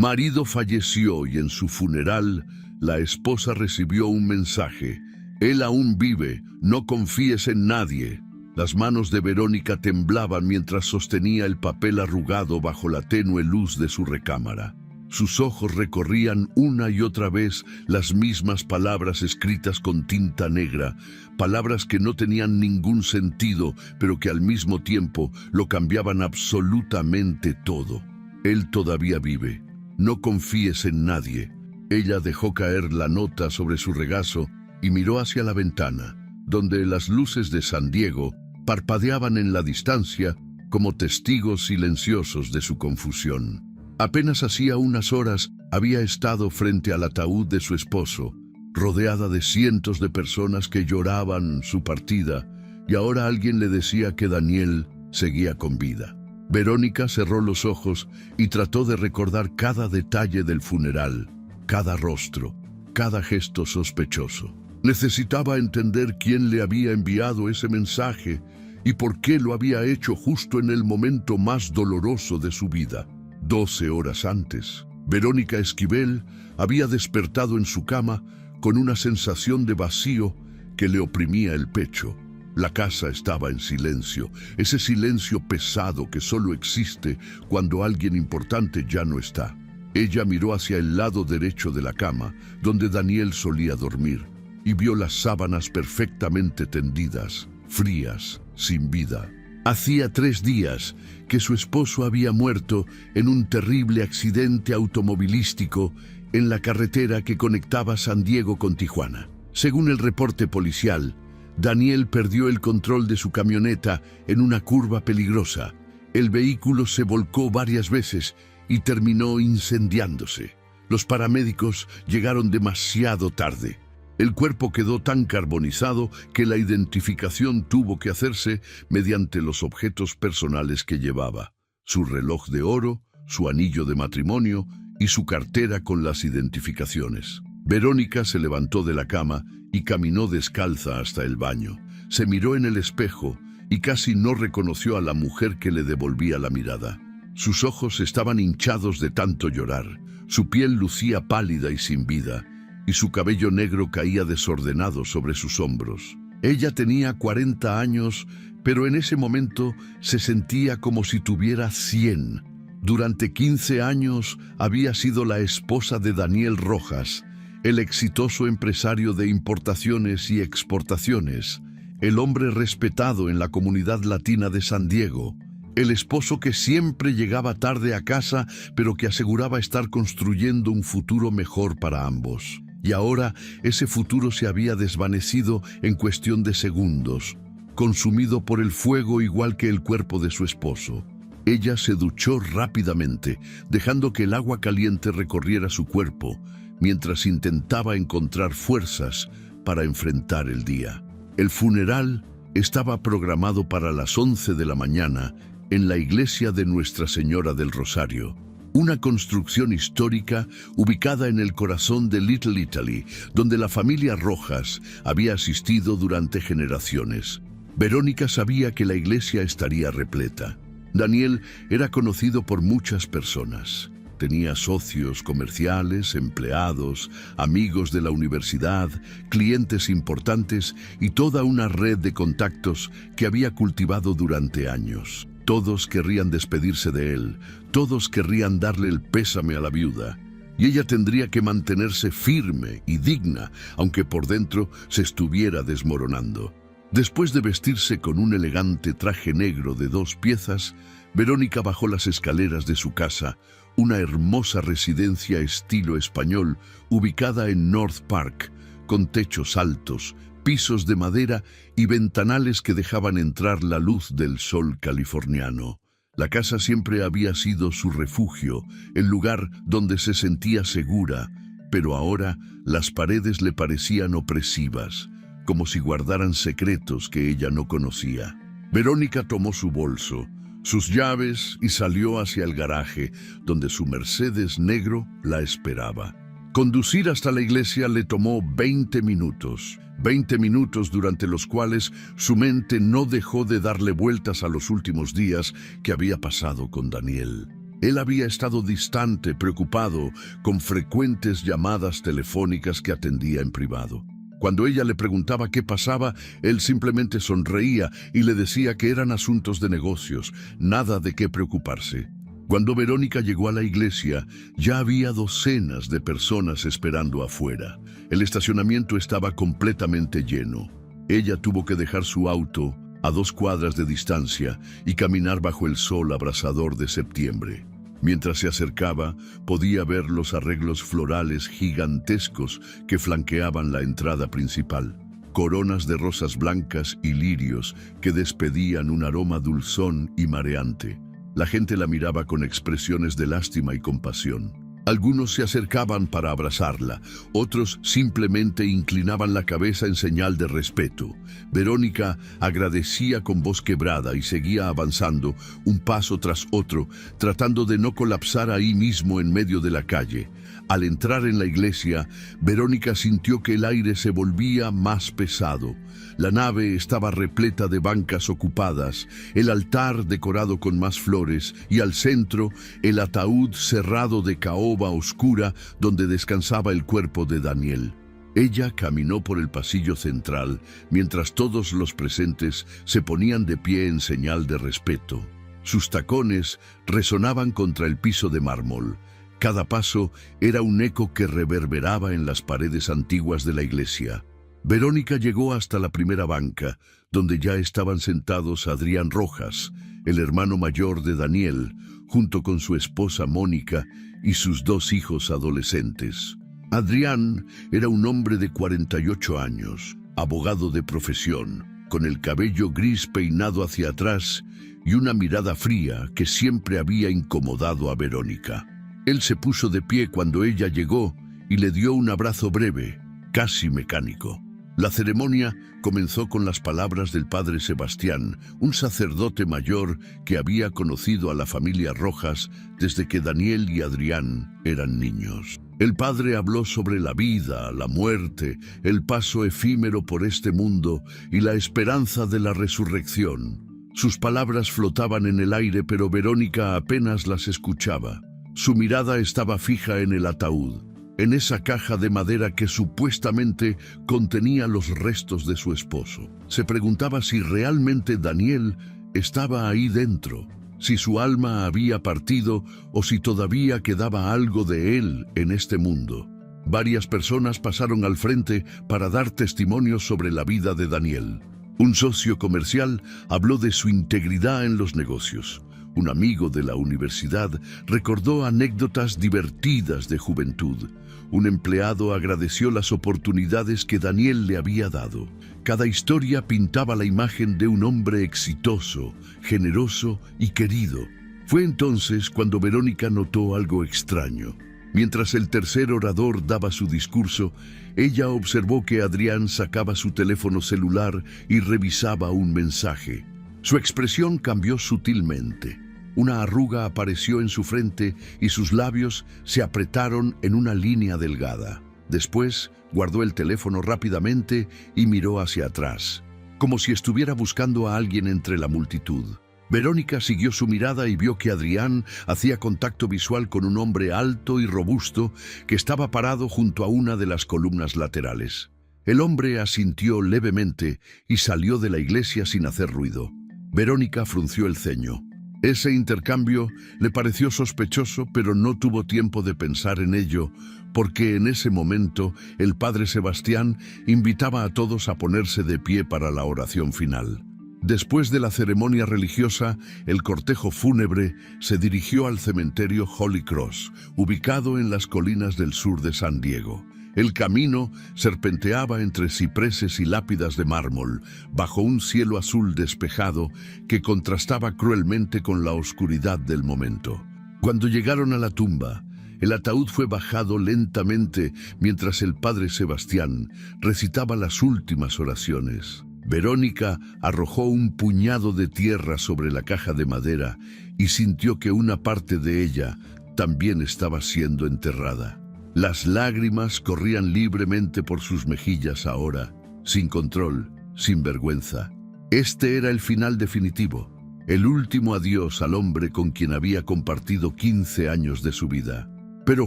marido falleció y en su funeral la esposa recibió un mensaje: él aún vive, no confíes en nadie. Las manos de Verónica temblaban mientras sostenía el papel arrugado bajo la tenue luz de su recámara. Sus ojos recorrían una y otra vez las mismas palabras escritas con tinta negra, palabras que no tenían ningún sentido, pero que al mismo tiempo lo cambiaban absolutamente todo. Él todavía vive. No confíes en nadie. Ella dejó caer la nota sobre su regazo y miró hacia la ventana, donde las luces de San Diego parpadeaban en la distancia como testigos silenciosos de su confusión. Apenas hacía unas horas había estado frente al ataúd de su esposo, rodeada de cientos de personas que lloraban su partida, y ahora alguien le decía que Daniel seguía con vida. Verónica cerró los ojos y trató de recordar cada detalle del funeral, cada rostro, cada gesto sospechoso. Necesitaba entender quién le había enviado ese mensaje y por qué lo había hecho justo en el momento más doloroso de su vida. 12 horas antes, Verónica Esquivel había despertado en su cama con una sensación de vacío que le oprimía el pecho. La casa estaba en silencio, ese silencio pesado que solo existe cuando alguien importante ya no está. Ella miró hacia el lado derecho de la cama, donde Daniel solía dormir, y vio las sábanas perfectamente tendidas, frías, sin vida. Hacía 3 días que su esposo había muerto en un terrible accidente automovilístico en la carretera que conectaba San Diego con Tijuana. Según el reporte policial, Daniel perdió el control de su camioneta en una curva peligrosa. El vehículo se volcó varias veces y terminó incendiándose. Los paramédicos llegaron demasiado tarde. El cuerpo quedó tan carbonizado que la identificación tuvo que hacerse mediante los objetos personales que llevaba: su reloj de oro, su anillo de matrimonio y su cartera con las identificaciones. Verónica se levantó de la cama y caminó descalza hasta el baño. Se miró en el espejo y casi no reconoció a la mujer que le devolvía la mirada. Sus ojos estaban hinchados de tanto llorar, su piel lucía pálida y sin vida, y su cabello negro caía desordenado sobre sus hombros. Ella tenía 40 años, pero en ese momento se sentía como si tuviera 100. Durante 15 años había sido la esposa de Daniel Rojas, el exitoso empresario de importaciones y exportaciones, el hombre respetado en la comunidad latina de San Diego, el esposo que siempre llegaba tarde a casa, pero que aseguraba estar construyendo un futuro mejor para ambos. Y ahora ese futuro se había desvanecido en cuestión de segundos, consumido por el fuego igual que el cuerpo de su esposo. Ella se duchó rápidamente, dejando que el agua caliente recorriera su cuerpo, mientras intentaba encontrar fuerzas para enfrentar el día. El funeral estaba programado para las 11 de la mañana en la iglesia de Nuestra Señora del Rosario, una construcción histórica ubicada en el corazón de Little Italy, donde la familia Rojas había asistido durante generaciones. Verónica sabía que la iglesia estaría repleta. Daniel era conocido por muchas personas. Tenía socios comerciales, empleados, amigos de la universidad, clientes importantes y toda una red de contactos que había cultivado durante años. Todos querrían despedirse de él, todos querrían darle el pésame a la viuda, y ella tendría que mantenerse firme y digna, aunque por dentro se estuviera desmoronando. Después de vestirse con un elegante traje negro de 2 piezas, Verónica bajó las escaleras de su casa, una hermosa residencia estilo español ubicada en North Park, con techos altos, pisos de madera y ventanales que dejaban entrar la luz del sol californiano. La casa siempre había sido su refugio, el lugar donde se sentía segura, pero ahora las paredes le parecían opresivas, como si guardaran secretos que ella no conocía. Verónica tomó su bolso, sus llaves y salió hacia el garaje, donde su Mercedes negro la esperaba. Conducir hasta la iglesia le tomó 20 minutos. 20 minutos durante los cuales su mente no dejó de darle vueltas a los últimos días que había pasado con Daniel. Él había estado distante, preocupado, con frecuentes llamadas telefónicas que atendía en privado. Cuando ella le preguntaba qué pasaba, él simplemente sonreía y le decía que eran asuntos de negocios, nada de qué preocuparse. Cuando Verónica llegó a la iglesia, ya había docenas de personas esperando afuera. El estacionamiento estaba completamente lleno. Ella tuvo que dejar su auto a 2 cuadras de distancia y caminar bajo el sol abrasador de septiembre. Mientras se acercaba, podía ver los arreglos florales gigantescos que flanqueaban la entrada principal. Coronas de rosas blancas y lirios que despedían un aroma dulzón y mareante. La gente la miraba con expresiones de lástima y compasión. Algunos se acercaban para abrazarla, otros simplemente inclinaban la cabeza en señal de respeto. Verónica agradecía con voz quebrada y seguía avanzando, un paso tras otro, tratando de no colapsar ahí mismo en medio de la calle. Al entrar en la iglesia, Verónica sintió que el aire se volvía más pesado. La nave estaba repleta de bancas ocupadas, el altar decorado con más flores y al centro el ataúd cerrado de caoba oscura donde descansaba el cuerpo de Daniel. Ella caminó por el pasillo central mientras todos los presentes se ponían de pie en señal de respeto. Sus tacones resonaban contra el piso de mármol. Cada paso era un eco que reverberaba en las paredes antiguas de la iglesia. Verónica llegó hasta la primera banca, donde ya estaban sentados Adrián Rojas, el hermano mayor de Daniel, junto con su esposa Mónica y sus 2 hijos adolescentes. Adrián era un hombre de 48 años, abogado de profesión, con el cabello gris peinado hacia atrás y una mirada fría que siempre había incomodado a Verónica. Él se puso de pie cuando ella llegó y le dio un abrazo breve, casi mecánico. La ceremonia comenzó con las palabras del padre Sebastián, un sacerdote mayor que había conocido a la familia Rojas desde que Daniel y Adrián eran niños. El padre habló sobre la vida, la muerte, el paso efímero por este mundo y la esperanza de la resurrección. Sus palabras flotaban en el aire, pero Verónica apenas las escuchaba. Su mirada estaba fija en el ataúd, en esa caja de madera que supuestamente contenía los restos de su esposo. Se preguntaba si realmente Daniel estaba ahí dentro, si su alma había partido o si todavía quedaba algo de él en este mundo. Varias personas pasaron al frente para dar testimonio sobre la vida de Daniel. Un socio comercial habló de su integridad en los negocios. Un amigo de la universidad recordó anécdotas divertidas de juventud. Un empleado agradeció las oportunidades que Daniel le había dado. Cada historia pintaba la imagen de un hombre exitoso, generoso y querido. Fue entonces cuando Verónica notó algo extraño. Mientras el tercer orador daba su discurso, ella observó que Adrián sacaba su teléfono celular y revisaba un mensaje. Su expresión cambió sutilmente. Una arruga apareció en su frente y sus labios se apretaron en una línea delgada. Después, guardó el teléfono rápidamente y miró hacia atrás, como si estuviera buscando a alguien entre la multitud. Verónica siguió su mirada y vio que Adrián hacía contacto visual con un hombre alto y robusto que estaba parado junto a una de las columnas laterales. El hombre asintió levemente y salió de la iglesia sin hacer ruido. Verónica frunció el ceño. Ese intercambio le pareció sospechoso, pero no tuvo tiempo de pensar en ello, porque en ese momento el padre Sebastián invitaba a todos a ponerse de pie para la oración final. Después de la ceremonia religiosa, el cortejo fúnebre se dirigió al cementerio Holy Cross, ubicado en las colinas del sur de San Diego. El camino serpenteaba entre cipreses y lápidas de mármol, bajo un cielo azul despejado que contrastaba cruelmente con la oscuridad del momento. Cuando llegaron a la tumba, el ataúd fue bajado lentamente mientras el padre Sebastián recitaba las últimas oraciones. Verónica arrojó un puñado de tierra sobre la caja de madera y sintió que una parte de ella también estaba siendo enterrada. Las lágrimas corrían libremente por sus mejillas ahora, sin control, sin vergüenza. Este era el final definitivo. el último adiós al hombre con quien había compartido 15 años de su vida. Pero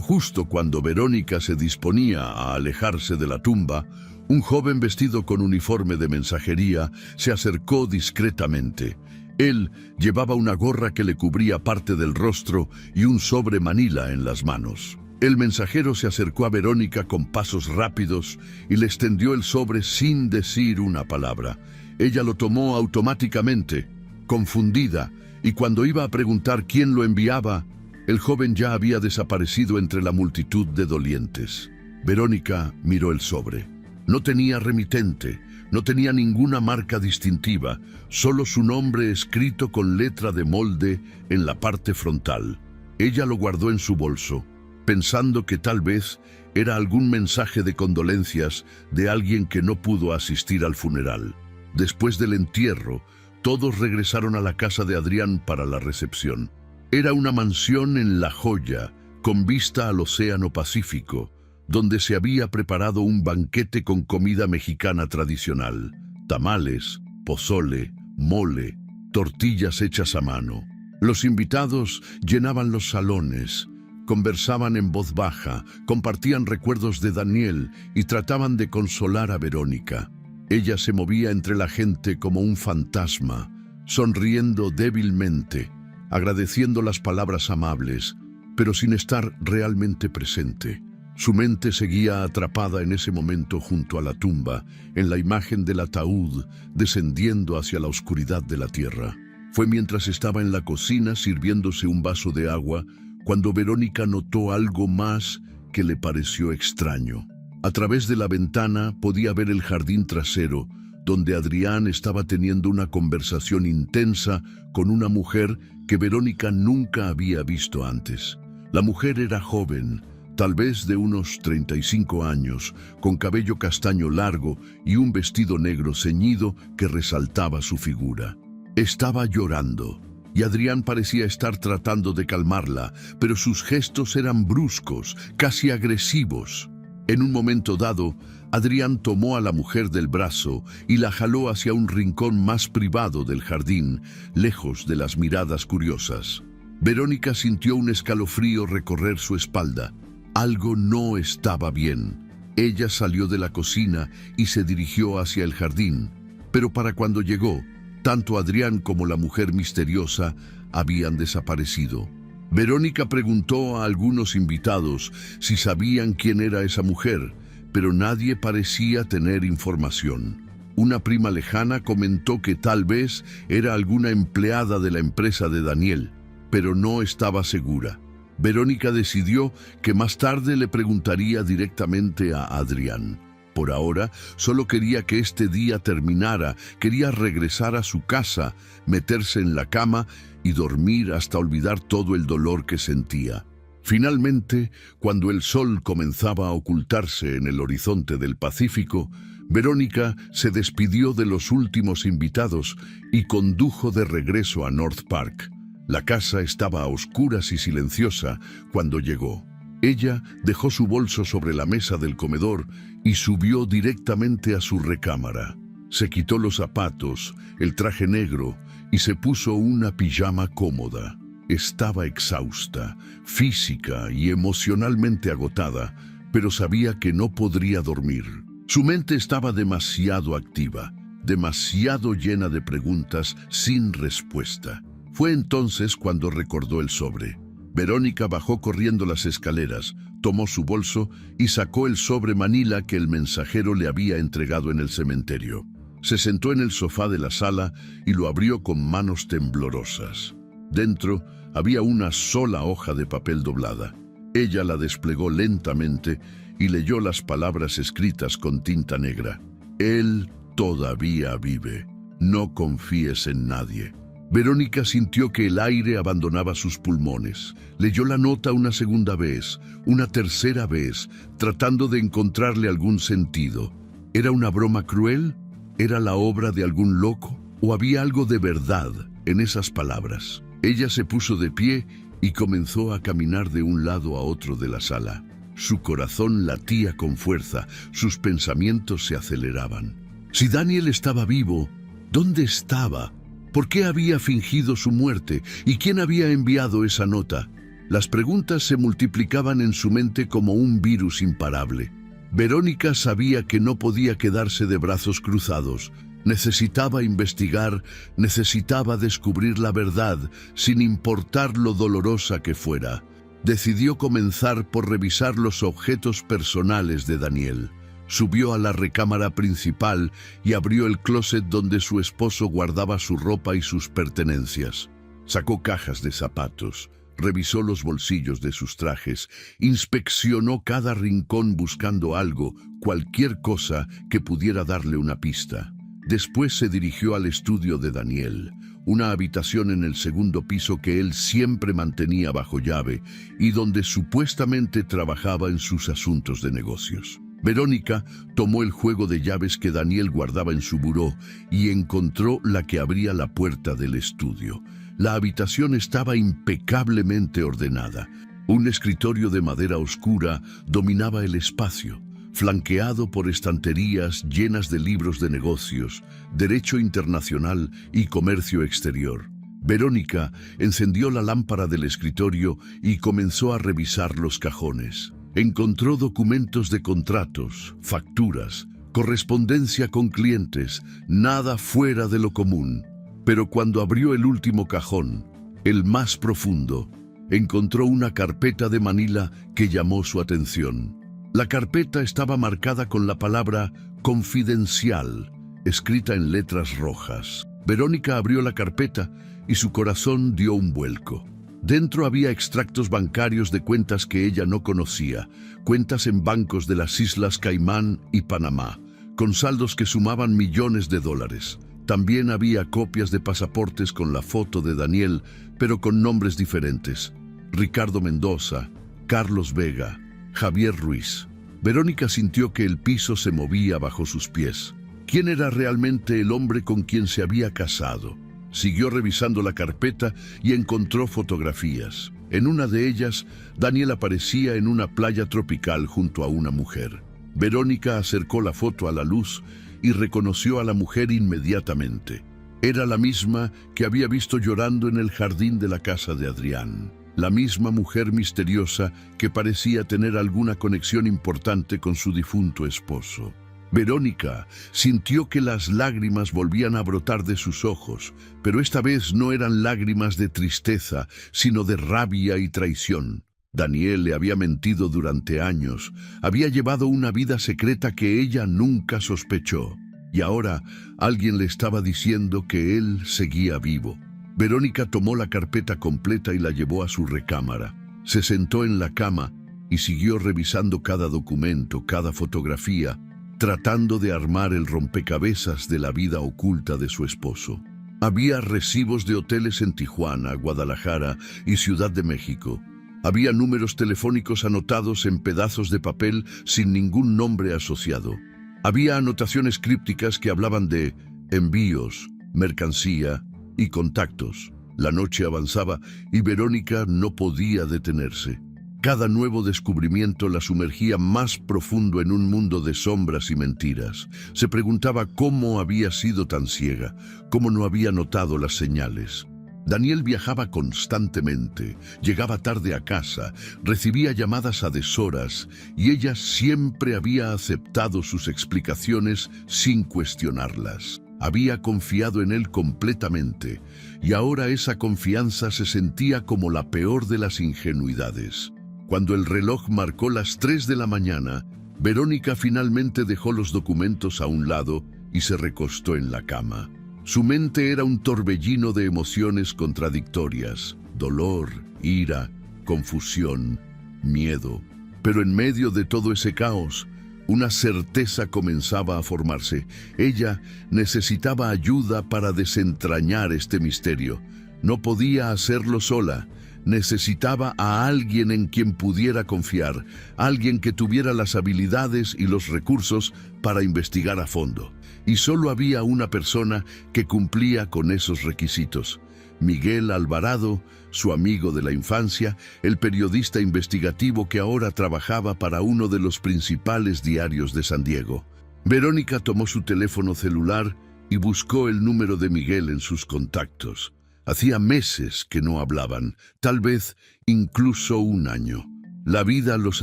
justo cuando Verónica se disponía a alejarse de la tumba, un joven vestido con uniforme de mensajería se acercó discretamente. Él llevaba una gorra que le cubría parte del rostro y un sobre manila en las manos. El mensajero se acercó a Verónica con pasos rápidos y le extendió el sobre sin decir una palabra. Ella lo tomó automáticamente, confundida, y cuando iba a preguntar quién lo enviaba, el joven ya había desaparecido entre la multitud de dolientes. Verónica miró el sobre. No tenía remitente, no tenía ninguna marca distintiva, solo su nombre escrito con letra de molde en la parte frontal. Ella lo guardó en su bolso, pensando que tal vez era algún mensaje de condolencias de alguien que no pudo asistir al funeral. Después del entierro, todos regresaron a la casa de Adrián para la recepción. Era una mansión en La Joya, con vista al Océano Pacífico, donde se había preparado un banquete con comida mexicana tradicional: tamales, pozole, mole, tortillas hechas a mano. Los invitados llenaban los salones, conversaban en voz baja, compartían recuerdos de Daniel y trataban de consolar a Verónica. Ella se movía entre la gente como un fantasma, sonriendo débilmente, agradeciendo las palabras amables, pero sin estar realmente presente. Su mente seguía atrapada en ese momento junto a la tumba, en la imagen del ataúd descendiendo hacia la oscuridad de la tierra. Fue mientras estaba en la cocina sirviéndose un vaso de agua cuando Verónica notó algo más que le pareció extraño. A través de la ventana podía ver el jardín trasero, donde Adrián estaba teniendo una conversación intensa con una mujer que Verónica nunca había visto antes. La mujer era joven, tal vez de unos 35 años, con cabello castaño largo y un vestido negro ceñido que resaltaba su figura. Estaba llorando, y Adrián parecía estar tratando de calmarla, pero sus gestos eran bruscos, casi agresivos. En un momento dado, Adrián tomó a la mujer del brazo y la jaló hacia un rincón más privado del jardín, lejos de las miradas curiosas. Verónica sintió un escalofrío recorrer su espalda. Algo no estaba bien. Ella salió de la cocina y se dirigió hacia el jardín, pero para cuando llegó, tanto Adrián como la mujer misteriosa habían desaparecido. Verónica preguntó a algunos invitados si sabían quién era esa mujer, pero nadie parecía tener información. Una prima lejana comentó que tal vez era alguna empleada de la empresa de Daniel, pero no estaba segura. Verónica decidió que más tarde le preguntaría directamente a Adrián. Por ahora, solo quería que este día terminara, quería regresar a su casa, meterse en la cama y dormir hasta olvidar todo el dolor que sentía. Finalmente, cuando el sol comenzaba a ocultarse en el horizonte del Pacífico, Verónica se despidió de los últimos invitados y condujo de regreso a North Park. La casa estaba a oscuras y silenciosa cuando llegó. Ella dejó su bolso sobre la mesa del comedor y subió directamente a su recámara. Se quitó los zapatos, el traje negro y se puso una pijama cómoda. Estaba exhausta, física y emocionalmente agotada, pero sabía que no podría dormir. Su mente estaba demasiado activa, demasiado llena de preguntas sin respuesta. Fue entonces cuando recordó el sobre. Verónica bajó corriendo las escaleras, tomó su bolso y sacó el sobre manila que el mensajero le había entregado en el cementerio. Se sentó en el sofá de la sala y lo abrió con manos temblorosas. Dentro había una sola hoja de papel doblada. Ella la desplegó lentamente y leyó las palabras escritas con tinta negra. Él todavía vive. No confíes en nadie. Verónica sintió que el aire abandonaba sus pulmones. Leyó la nota una segunda vez, una tercera vez, tratando de encontrarle algún sentido. ¿Era una broma cruel? ¿Era la obra de algún loco? ¿O había algo de verdad en esas palabras? Ella se puso de pie y comenzó a caminar de un lado a otro de la sala. Su corazón latía con fuerza, sus pensamientos se aceleraban. Si Daniel estaba vivo, ¿dónde estaba? ¿Por qué había fingido su muerte? ¿Y quién había enviado esa nota? Las preguntas se multiplicaban en su mente como un virus imparable. Verónica sabía que no podía quedarse de brazos cruzados. Necesitaba investigar, necesitaba descubrir la verdad, sin importar lo dolorosa que fuera. Decidió comenzar por revisar los objetos personales de Daniel. Subió a la recámara principal y abrió el closet donde su esposo guardaba su ropa y sus pertenencias. Sacó cajas de zapatos, revisó los bolsillos de sus trajes, inspeccionó cada rincón buscando algo, cualquier cosa que pudiera darle una pista. Después se dirigió al estudio de Daniel, una habitación en el segundo piso que él siempre mantenía bajo llave y donde supuestamente trabajaba en sus asuntos de negocios. Verónica tomó el juego de llaves que Daniel guardaba en su buró y encontró la que abría la puerta del estudio. La habitación estaba impecablemente ordenada. Un escritorio de madera oscura dominaba el espacio, flanqueado por estanterías llenas de libros de negocios, derecho internacional y comercio exterior. Verónica encendió la lámpara del escritorio y comenzó a revisar los cajones. Encontró documentos de contratos, facturas, correspondencia con clientes, nada fuera de lo común. Pero cuando abrió el último cajón, el más profundo, encontró una carpeta de manila que llamó su atención. La carpeta estaba marcada con la palabra confidencial, escrita en letras rojas. Verónica abrió la carpeta y su corazón dio un vuelco. Dentro había extractos bancarios de cuentas que ella no conocía, cuentas en bancos de las Islas Caimán y Panamá, con saldos que sumaban millones de dólares. También había copias de pasaportes con la foto de Daniel, pero con nombres diferentes: Ricardo Mendoza, Carlos Vega, Javier Ruiz. Verónica sintió que el piso se movía bajo sus pies. ¿Quién era realmente el hombre con quien se había casado? Siguió revisando la carpeta y encontró fotografías. En una de ellas, Daniel aparecía en una playa tropical junto a una mujer. Verónica acercó la foto a la luz y reconoció a la mujer inmediatamente. Era la misma que había visto llorando en el jardín de la casa de Adrián. La misma mujer misteriosa que parecía tener alguna conexión importante con su difunto esposo. Verónica sintió que las lágrimas volvían a brotar de sus ojos, pero esta vez no eran lágrimas de tristeza, sino de rabia y traición. Daniel le había mentido durante años, había llevado una vida secreta que ella nunca sospechó, y ahora alguien le estaba diciendo que él seguía vivo. Verónica tomó la carpeta completa y la llevó a su recámara. Se sentó en la cama y siguió revisando cada documento, cada fotografía, tratando de armar el rompecabezas de la vida oculta de su esposo. Había recibos de hoteles en Tijuana, Guadalajara y Ciudad de México. Había números telefónicos anotados en pedazos de papel sin ningún nombre asociado. Había anotaciones crípticas que hablaban de envíos, mercancía y contactos. La noche avanzaba y Verónica no podía detenerse. Cada nuevo descubrimiento la sumergía más profundo en un mundo de sombras y mentiras. Se preguntaba cómo había sido tan ciega, cómo no había notado las señales. Daniel viajaba constantemente, llegaba tarde a casa, recibía llamadas a deshoras y ella siempre había aceptado sus explicaciones sin cuestionarlas. Había confiado en él completamente y ahora esa confianza se sentía como la peor de las ingenuidades. Cuando el reloj marcó las 3 de la mañana, Verónica finalmente dejó los documentos a un lado y se recostó en la cama. Su mente era un torbellino de emociones contradictorias: dolor, ira, confusión, miedo. Pero en medio de todo ese caos, una certeza comenzaba a formarse. Ella necesitaba ayuda para desentrañar este misterio. No podía hacerlo sola. Necesitaba a alguien en quien pudiera confiar, alguien que tuviera las habilidades y los recursos para investigar a fondo. Y solo había una persona que cumplía con esos requisitos: Miguel Alvarado, su amigo de la infancia, el periodista investigativo que ahora trabajaba para uno de los principales diarios de San Diego. Verónica tomó su teléfono celular y buscó el número de Miguel en sus contactos. Hacía meses que no hablaban, tal vez incluso un año. La vida los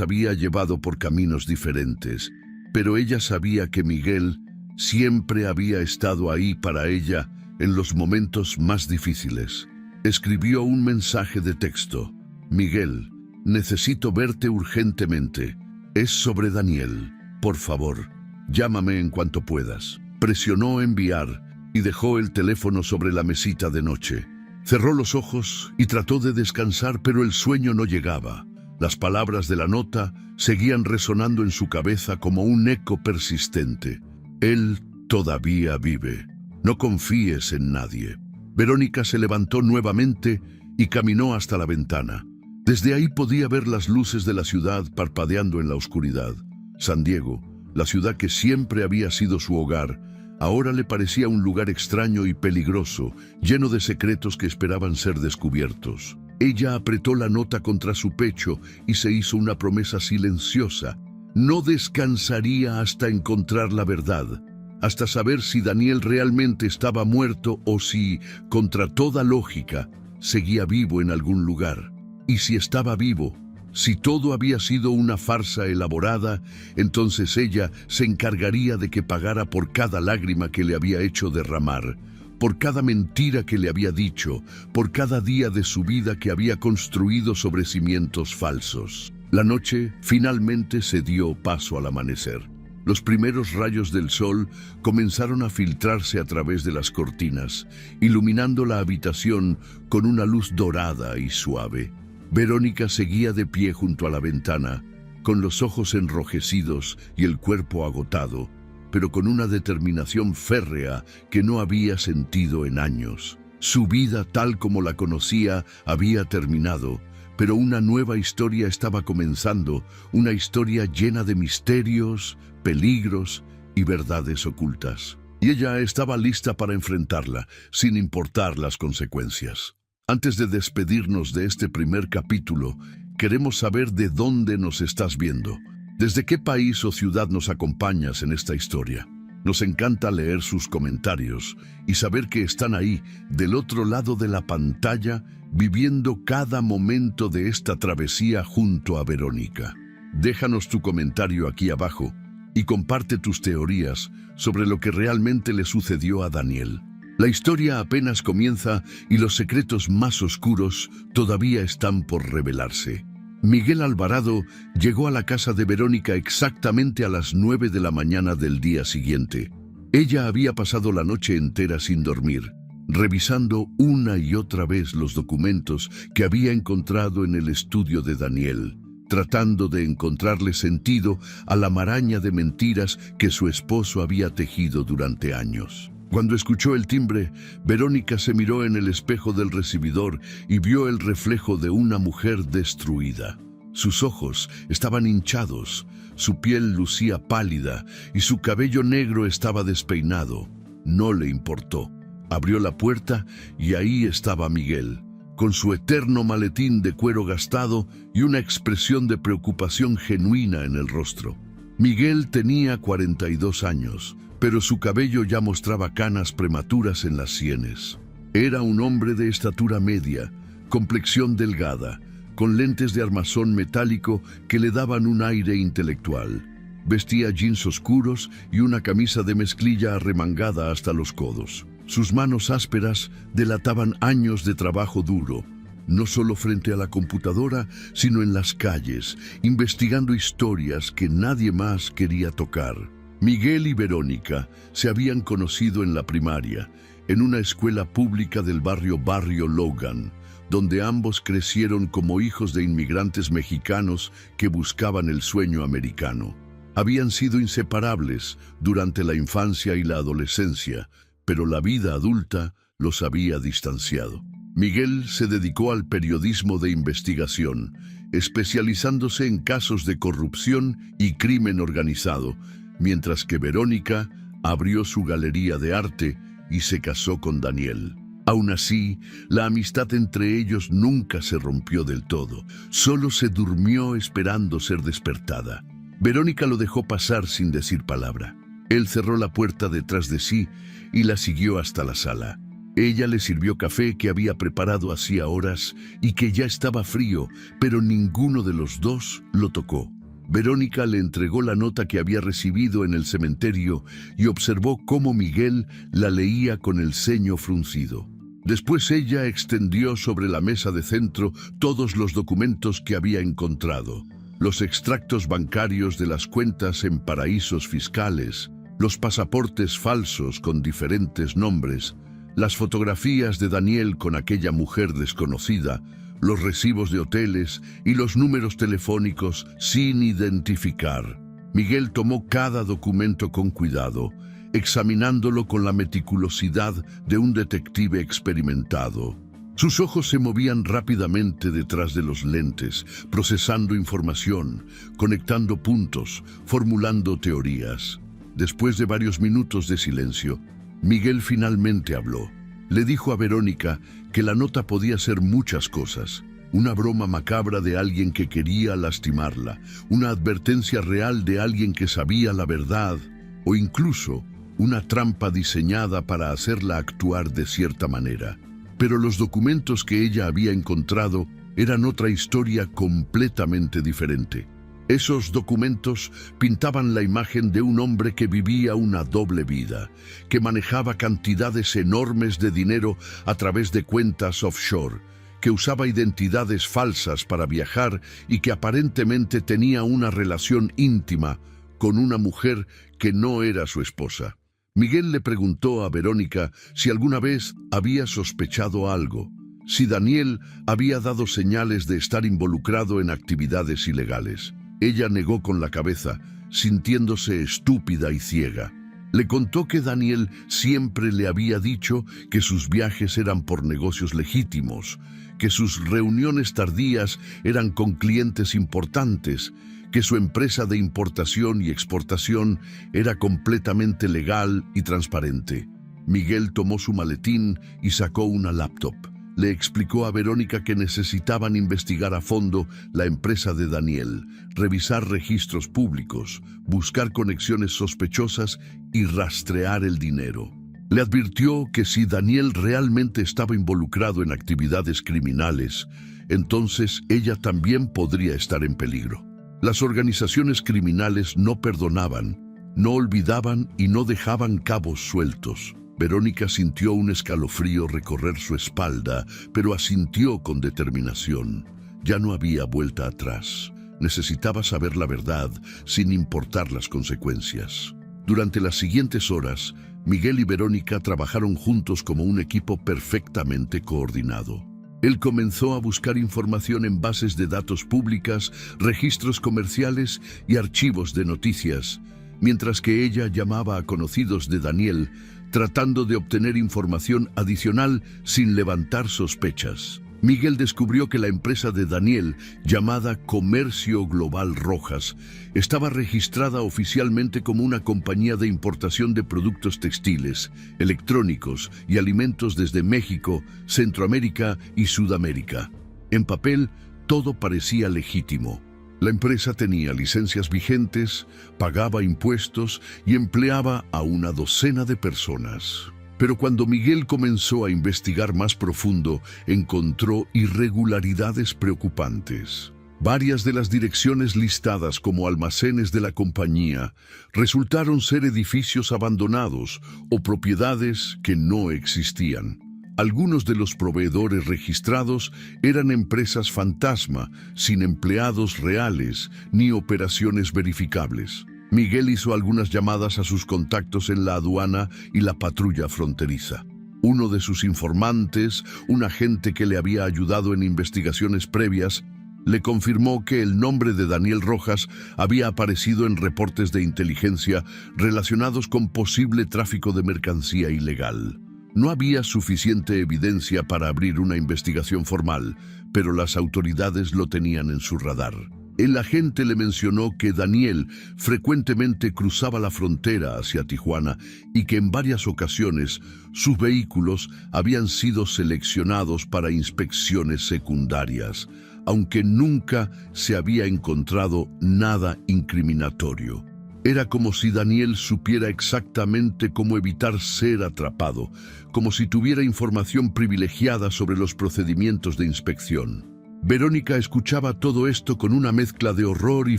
había llevado por caminos diferentes, pero ella sabía que Miguel siempre había estado ahí para ella en los momentos más difíciles. Escribió un mensaje de texto. Miguel, necesito verte urgentemente. Es sobre Daniel. Por favor, llámame en cuanto puedas. Presionó enviar y dejó el teléfono sobre la mesita de noche. Cerró los ojos y trató de descansar, pero el sueño no llegaba. Las palabras de la nota seguían resonando en su cabeza como un eco persistente. Él todavía vive. No confíes en nadie. Verónica se levantó nuevamente y caminó hasta la ventana. Desde ahí podía ver las luces de la ciudad parpadeando en la oscuridad. San Diego, la ciudad que siempre había sido su hogar, ahora le parecía un lugar extraño y peligroso, lleno de secretos que esperaban ser descubiertos. Ella apretó la nota contra su pecho y se hizo una promesa silenciosa. No descansaría hasta encontrar la verdad, hasta saber si Daniel realmente estaba muerto o si, contra toda lógica, seguía vivo en algún lugar. Y si estaba vivo, si todo había sido una farsa elaborada, entonces ella se encargaría de que pagara por cada lágrima que le había hecho derramar, por cada mentira que le había dicho, por cada día de su vida que había construido sobre cimientos falsos. La noche finalmente se dio paso al amanecer. Los primeros rayos del sol comenzaron a filtrarse a través de las cortinas, iluminando la habitación con una luz dorada y suave. Verónica seguía de pie junto a la ventana, con los ojos enrojecidos y el cuerpo agotado, pero con una determinación férrea que no había sentido en años. Su vida, tal como la conocía, había terminado, pero una nueva historia estaba comenzando, una historia llena de misterios, peligros y verdades ocultas. Y ella estaba lista para enfrentarla, sin importar las consecuencias. Antes de despedirnos de este primer capítulo, queremos saber de dónde nos estás viendo. ¿Desde qué país o ciudad nos acompañas en esta historia? Nos encanta leer sus comentarios y saber que están ahí, del otro lado de la pantalla, viviendo cada momento de esta travesía junto a Verónica. Déjanos tu comentario aquí abajo y comparte tus teorías sobre lo que realmente le sucedió a Daniel. La historia apenas comienza y los secretos más oscuros todavía están por revelarse. Miguel Alvarado llegó a la casa de Verónica exactamente a las 9 de la mañana del día siguiente. Ella había pasado la noche entera sin dormir, revisando una y otra vez los documentos que había encontrado en el estudio de Daniel, tratando de encontrarle sentido a la maraña de mentiras que su esposo había tejido durante años. Cuando escuchó el timbre, Verónica se miró en el espejo del recibidor y vio el reflejo de una mujer destruida. Sus ojos estaban hinchados, su piel lucía pálida y su cabello negro estaba despeinado. No le importó. Abrió la puerta y ahí estaba Miguel, con su eterno maletín de cuero gastado y una expresión de preocupación genuina en el rostro. Miguel tenía 42 años. Pero su cabello ya mostraba canas prematuras en las sienes. Era un hombre de estatura media, complexión delgada, con lentes de armazón metálico que le daban un aire intelectual. Vestía jeans oscuros y una camisa de mezclilla arremangada hasta los codos. Sus manos ásperas delataban años de trabajo duro, no solo frente a la computadora, sino en las calles, investigando historias que nadie más quería tocar. Miguel y Verónica se habían conocido en la primaria, en una escuela pública del Barrio Logan, donde ambos crecieron como hijos de inmigrantes mexicanos que buscaban el sueño americano. Habían sido inseparables durante la infancia y la adolescencia, pero la vida adulta los había distanciado. Miguel se dedicó al periodismo de investigación, especializándose en casos de corrupción y crimen organizado, mientras que Verónica abrió su galería de arte y se casó con Daniel. Aún así, la amistad entre ellos nunca se rompió del todo, solo se durmió esperando ser despertada. Verónica lo dejó pasar sin decir palabra. Él cerró la puerta detrás de sí y la siguió hasta la sala. Ella le sirvió café que había preparado hacía horas y que ya estaba frío, pero ninguno de los dos lo tocó. Verónica le entregó la nota que había recibido en el cementerio y observó cómo Miguel la leía con el ceño fruncido. Después ella extendió sobre la mesa de centro todos los documentos que había encontrado. Los extractos bancarios de las cuentas en paraísos fiscales, los pasaportes falsos con diferentes nombres, las fotografías de Daniel con aquella mujer desconocida, los recibos de hoteles y los números telefónicos sin identificar. Miguel tomó cada documento con cuidado, examinándolo con la meticulosidad de un detective experimentado. Sus ojos se movían rápidamente detrás de los lentes, procesando información, conectando puntos, formulando teorías. Después de varios minutos de silencio, Miguel finalmente habló. Le dijo a Verónica que la nota podía ser muchas cosas. Una broma macabra de alguien que quería lastimarla, una advertencia real de alguien que sabía la verdad, o incluso una trampa diseñada para hacerla actuar de cierta manera. Pero los documentos que ella había encontrado eran otra historia completamente diferente. Esos documentos pintaban la imagen de un hombre que vivía una doble vida, que manejaba cantidades enormes de dinero a través de cuentas offshore, que usaba identidades falsas para viajar y que aparentemente tenía una relación íntima con una mujer que no era su esposa. Miguel le preguntó a Verónica si alguna vez había sospechado algo, si Daniel había dado señales de estar involucrado en actividades ilegales. Ella negó con la cabeza, sintiéndose estúpida y ciega. Le contó que Daniel siempre le había dicho que sus viajes eran por negocios legítimos, que sus reuniones tardías eran con clientes importantes, que su empresa de importación y exportación era completamente legal y transparente. Miguel tomó su maletín y sacó una laptop. Le explicó a Verónica que necesitaban investigar a fondo la empresa de Daniel, revisar registros públicos, buscar conexiones sospechosas y rastrear el dinero. Le advirtió que si Daniel realmente estaba involucrado en actividades criminales, entonces ella también podría estar en peligro. Las organizaciones criminales no perdonaban, no olvidaban y no dejaban cabos sueltos. Verónica sintió un escalofrío recorrer su espalda, pero asintió con determinación. Ya no había vuelta atrás. Necesitaba saber la verdad, sin importar las consecuencias. Durante las siguientes horas, Miguel y Verónica trabajaron juntos como un equipo perfectamente coordinado. Él comenzó a buscar información en bases de datos públicas, registros comerciales y archivos de noticias, mientras que ella llamaba a conocidos de Daniel, tratando de obtener información adicional sin levantar sospechas. Miguel descubrió que la empresa de Daniel, llamada Comercio Global Rojas, estaba registrada oficialmente como una compañía de importación de productos textiles, electrónicos y alimentos desde México, Centroamérica y Sudamérica. En papel, todo parecía legítimo. La empresa tenía licencias vigentes, pagaba impuestos y empleaba a una docena de personas. Pero cuando Miguel comenzó a investigar más profundo, encontró irregularidades preocupantes. Varias de las direcciones listadas como almacenes de la compañía resultaron ser edificios abandonados o propiedades que no existían. Algunos de los proveedores registrados eran empresas fantasma, sin empleados reales ni operaciones verificables. Miguel hizo algunas llamadas a sus contactos en la aduana y la patrulla fronteriza. Uno de sus informantes, un agente que le había ayudado en investigaciones previas, le confirmó que el nombre de Daniel Rojas había aparecido en reportes de inteligencia relacionados con posible tráfico de mercancía ilegal. No había suficiente evidencia para abrir una investigación formal, pero las autoridades lo tenían en su radar. El agente le mencionó que Daniel frecuentemente cruzaba la frontera hacia Tijuana y que en varias ocasiones sus vehículos habían sido seleccionados para inspecciones secundarias, aunque nunca se había encontrado nada incriminatorio. Era como si Daniel supiera exactamente cómo evitar ser atrapado, como si tuviera información privilegiada sobre los procedimientos de inspección. Verónica escuchaba todo esto con una mezcla de horror y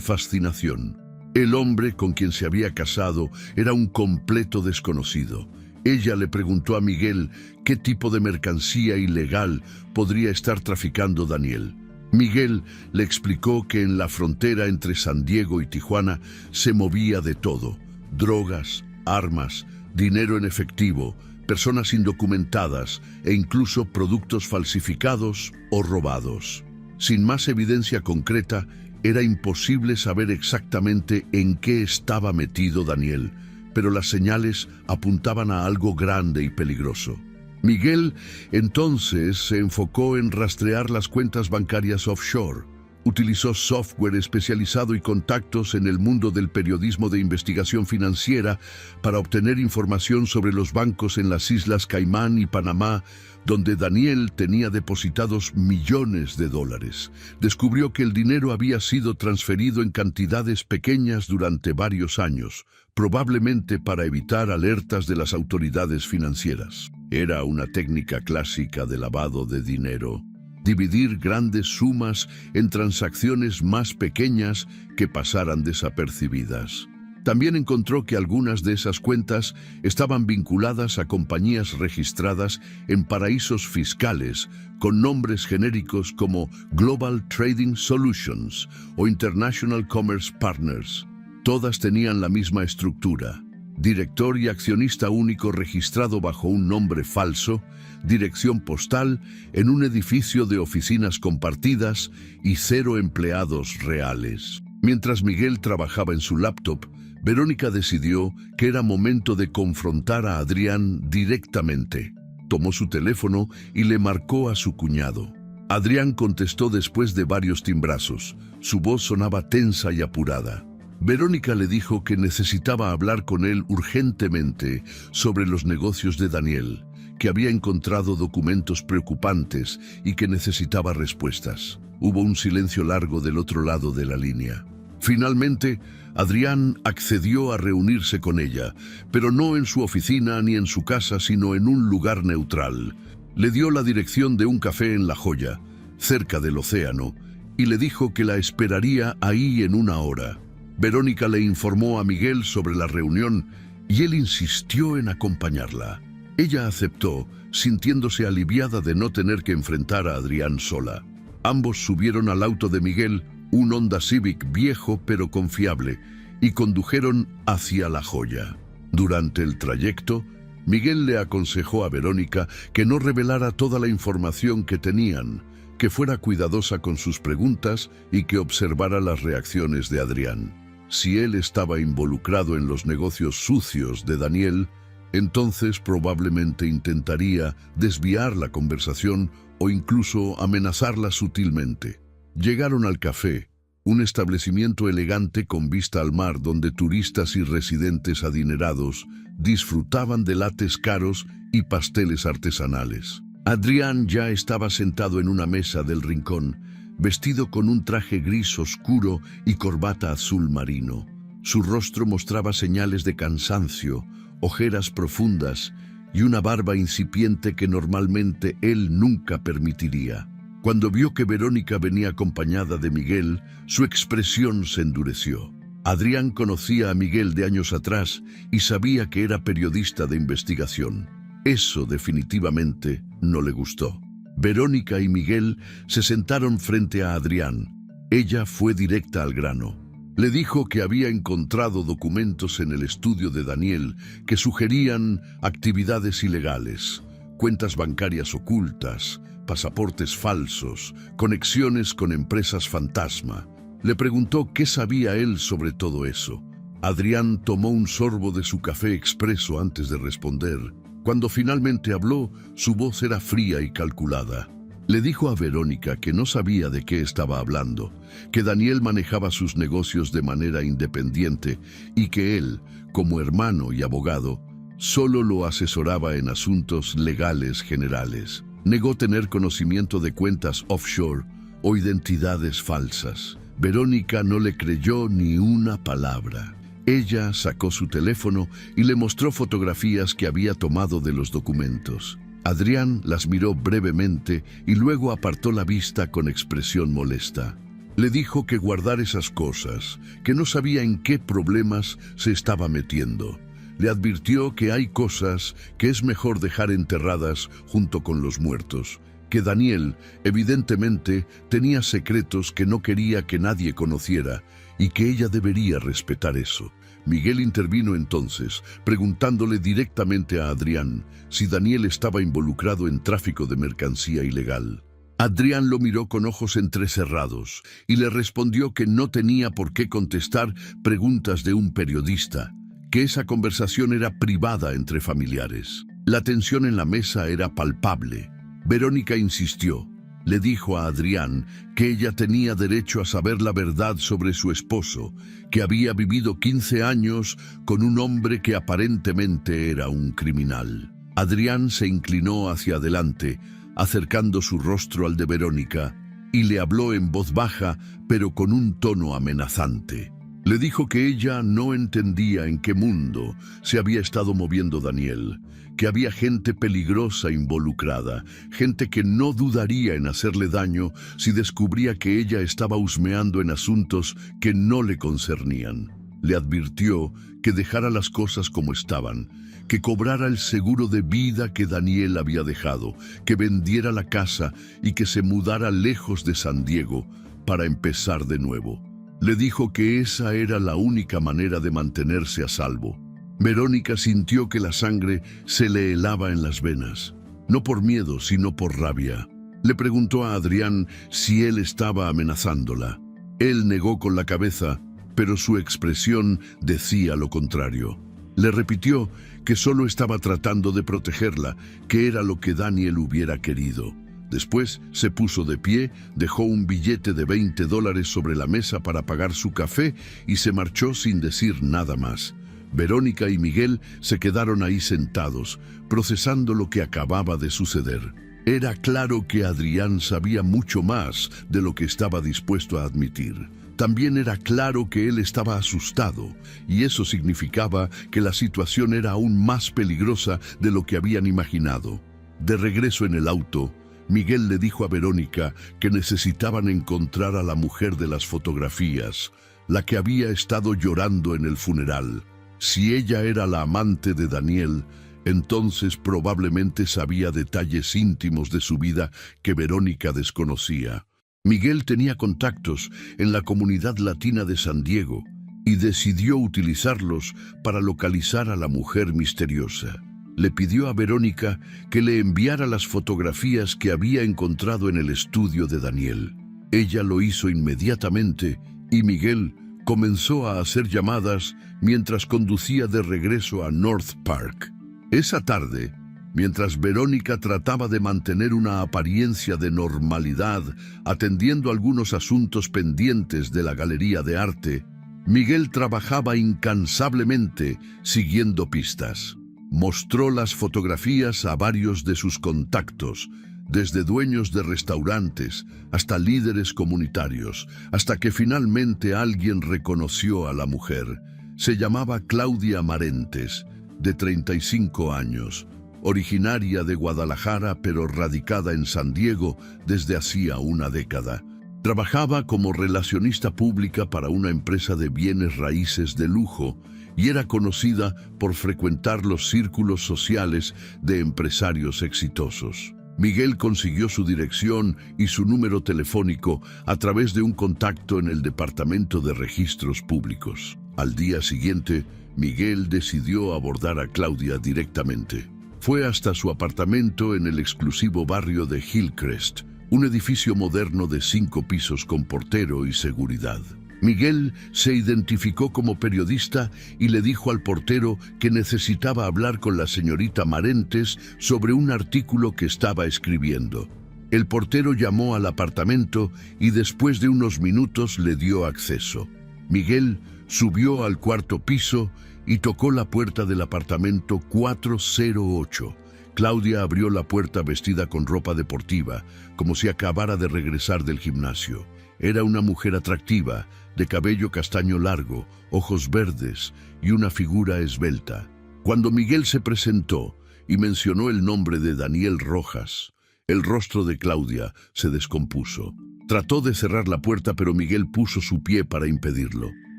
fascinación. El hombre con quien se había casado era un completo desconocido. Ella le preguntó a Miguel qué tipo de mercancía ilegal podría estar traficando Daniel. Miguel le explicó que en la frontera entre San Diego y Tijuana se movía de todo: drogas, armas, dinero en efectivo, personas indocumentadas e incluso productos falsificados o robados. Sin más evidencia concreta, era imposible saber exactamente en qué estaba metido Daniel, pero las señales apuntaban a algo grande y peligroso. Miguel entonces se enfocó en rastrear las cuentas bancarias offshore. Utilizó software especializado y contactos en el mundo del periodismo de investigación financiera para obtener información sobre los bancos en las Islas Caimán y Panamá, donde Daniel tenía depositados millones de dólares. Descubrió que el dinero había sido transferido en cantidades pequeñas durante varios años, probablemente para evitar alertas de las autoridades financieras. Era una técnica clásica de lavado de dinero: dividir grandes sumas en transacciones más pequeñas que pasaran desapercibidas. También encontró que algunas de esas cuentas estaban vinculadas a compañías registradas en paraísos fiscales con nombres genéricos como Global Trading Solutions o International Commerce Partners. Todas tenían la misma estructura: director y accionista único registrado bajo un nombre falso, dirección postal en un edificio de oficinas compartidas y 0 empleados reales. Mientras Miguel trabajaba en su laptop, Verónica decidió que era momento de confrontar a Adrián directamente. Tomó su teléfono y le marcó a su cuñado. Adrián contestó después de varios timbrazos. Su voz sonaba tensa y apurada. Verónica le dijo que necesitaba hablar con él urgentemente sobre los negocios de Daniel, que había encontrado documentos preocupantes y que necesitaba respuestas. Hubo un silencio largo del otro lado de la línea. Finalmente, Adrián accedió a reunirse con ella, pero no en su oficina ni en su casa, sino en un lugar neutral. Le dio la dirección de un café en La Joya, cerca del océano, y le dijo que la esperaría ahí en 1 hora. Verónica le informó a Miguel sobre la reunión y él insistió en acompañarla. Ella aceptó, sintiéndose aliviada de no tener que enfrentar a Adrián sola. Ambos subieron al auto de Miguel, un Honda Civic viejo pero confiable, y condujeron hacia La Joya. Durante el trayecto, Miguel le aconsejó a Verónica que no revelara toda la información que tenían, que fuera cuidadosa con sus preguntas y que observara las reacciones de Adrián. Si él estaba involucrado en los negocios sucios de Daniel, entonces probablemente intentaría desviar la conversación o incluso amenazarla sutilmente. Llegaron al café, un establecimiento elegante con vista al mar donde turistas y residentes adinerados disfrutaban de lates caros y pasteles artesanales. Adrián ya estaba sentado en una mesa del rincón, vestido con un traje gris oscuro y corbata azul marino. Su rostro mostraba señales de cansancio, ojeras profundas y una barba incipiente que normalmente él nunca permitiría. Cuando vio que Verónica venía acompañada de Miguel, su expresión se endureció. Adrián conocía a Miguel de años atrás y sabía que era periodista de investigación. Eso definitivamente no le gustó. Verónica y Miguel se sentaron frente a Adrián. Ella fue directa al grano. Le dijo que había encontrado documentos en el estudio de Daniel que sugerían actividades ilegales, cuentas bancarias ocultas, pasaportes falsos, conexiones con empresas fantasma. Le preguntó qué sabía él sobre todo eso. Adrián tomó un sorbo de su café expreso antes de responder. Cuando finalmente habló, su voz era fría y calculada. Le dijo a Verónica que no sabía de qué estaba hablando, que Daniel manejaba sus negocios de manera independiente y que él, como hermano y abogado, solo lo asesoraba en asuntos legales generales. Negó tener conocimiento de cuentas offshore o identidades falsas. Verónica no le creyó ni una palabra. Ella sacó su teléfono y le mostró fotografías que había tomado de los documentos. Adrián las miró brevemente y luego apartó la vista con expresión molesta. Le dijo que guardar esas cosas, que no sabía en qué problemas se estaba metiendo. Le advirtió que hay cosas que es mejor dejar enterradas junto con los muertos, que Daniel, evidentemente, tenía secretos que no quería que nadie conociera y que ella debería respetar eso. Miguel intervino entonces, preguntándole directamente a Adrián si Daniel estaba involucrado en tráfico de mercancía ilegal. Adrián lo miró con ojos entrecerrados y le respondió que no tenía por qué contestar preguntas de un periodista, que esa conversación era privada entre familiares. La tensión en la mesa era palpable. Verónica insistió. Le dijo a Adrián que ella tenía derecho a saber la verdad sobre su esposo, que había vivido 15 años con un hombre que aparentemente era un criminal. Adrián se inclinó hacia adelante, acercando su rostro al de Verónica, y le habló en voz baja, pero con un tono amenazante. Le dijo que ella no entendía en qué mundo se había estado moviendo Daniel, que había gente peligrosa involucrada, gente que no dudaría en hacerle daño si descubría que ella estaba husmeando en asuntos que no le concernían. Le advirtió que dejara las cosas como estaban, que cobrara el seguro de vida que Daniel había dejado, que vendiera la casa y que se mudara lejos de San Diego para empezar de nuevo. Le dijo que esa era la única manera de mantenerse a salvo. Verónica sintió que la sangre se le helaba en las venas, no por miedo, sino por rabia. Le preguntó a Adrián si él estaba amenazándola. Él negó con la cabeza, pero su expresión decía lo contrario. Le repitió que solo estaba tratando de protegerla, que era lo que Daniel hubiera querido. Después se puso de pie, dejó un billete de $20 sobre la mesa para pagar su café y se marchó sin decir nada más. Verónica y Miguel se quedaron ahí sentados, procesando lo que acababa de suceder. Era claro que Adrián sabía mucho más de lo que estaba dispuesto a admitir. También era claro que él estaba asustado, y eso significaba que la situación era aún más peligrosa de lo que habían imaginado. De regreso en el auto, Miguel le dijo a Verónica que necesitaban encontrar a la mujer de las fotografías, la que había estado llorando en el funeral. Si ella era la amante de Daniel, entonces probablemente sabía detalles íntimos de su vida que Verónica desconocía. Miguel tenía contactos en la comunidad latina de San Diego y decidió utilizarlos para localizar a la mujer misteriosa. Le pidió a Verónica que le enviara las fotografías que había encontrado en el estudio de Daniel. Ella lo hizo inmediatamente y Miguel comenzó a hacer llamadas mientras conducía de regreso a North Park. Esa tarde, mientras Verónica trataba de mantener una apariencia de normalidad, atendiendo algunos asuntos pendientes de la galería de arte, Miguel trabajaba incansablemente siguiendo pistas. Mostró las fotografías a varios de sus contactos, desde dueños de restaurantes hasta líderes comunitarios, hasta que finalmente alguien reconoció a la mujer. Se llamaba Claudia Marentes, de 35 años, originaria de Guadalajara pero radicada en San Diego desde hacía una década. Trabajaba como relacionista pública para una empresa de bienes raíces de lujo y era conocida por frecuentar los círculos sociales de empresarios exitosos. Miguel consiguió su dirección y su número telefónico a través de un contacto en el Departamento de Registros Públicos. Al día siguiente, Miguel decidió abordar a Claudia directamente. Fue hasta su apartamento en el exclusivo barrio de Hillcrest, un edificio moderno de 5 pisos con portero y seguridad. Miguel se identificó como periodista y le dijo al portero que necesitaba hablar con la señorita Marentes sobre un artículo que estaba escribiendo. El portero llamó al apartamento y después de unos minutos le dio acceso. Miguel subió al 4º piso y tocó la puerta del apartamento 408. Claudia abrió la puerta vestida con ropa deportiva, como si acabara de regresar del gimnasio. Era una mujer atractiva, de cabello castaño largo, ojos verdes y una figura esbelta. Cuando Miguel se presentó y mencionó el nombre de Daniel Rojas, el rostro de Claudia se descompuso. Trató de cerrar la puerta, pero Miguel puso su pie para impedirlo.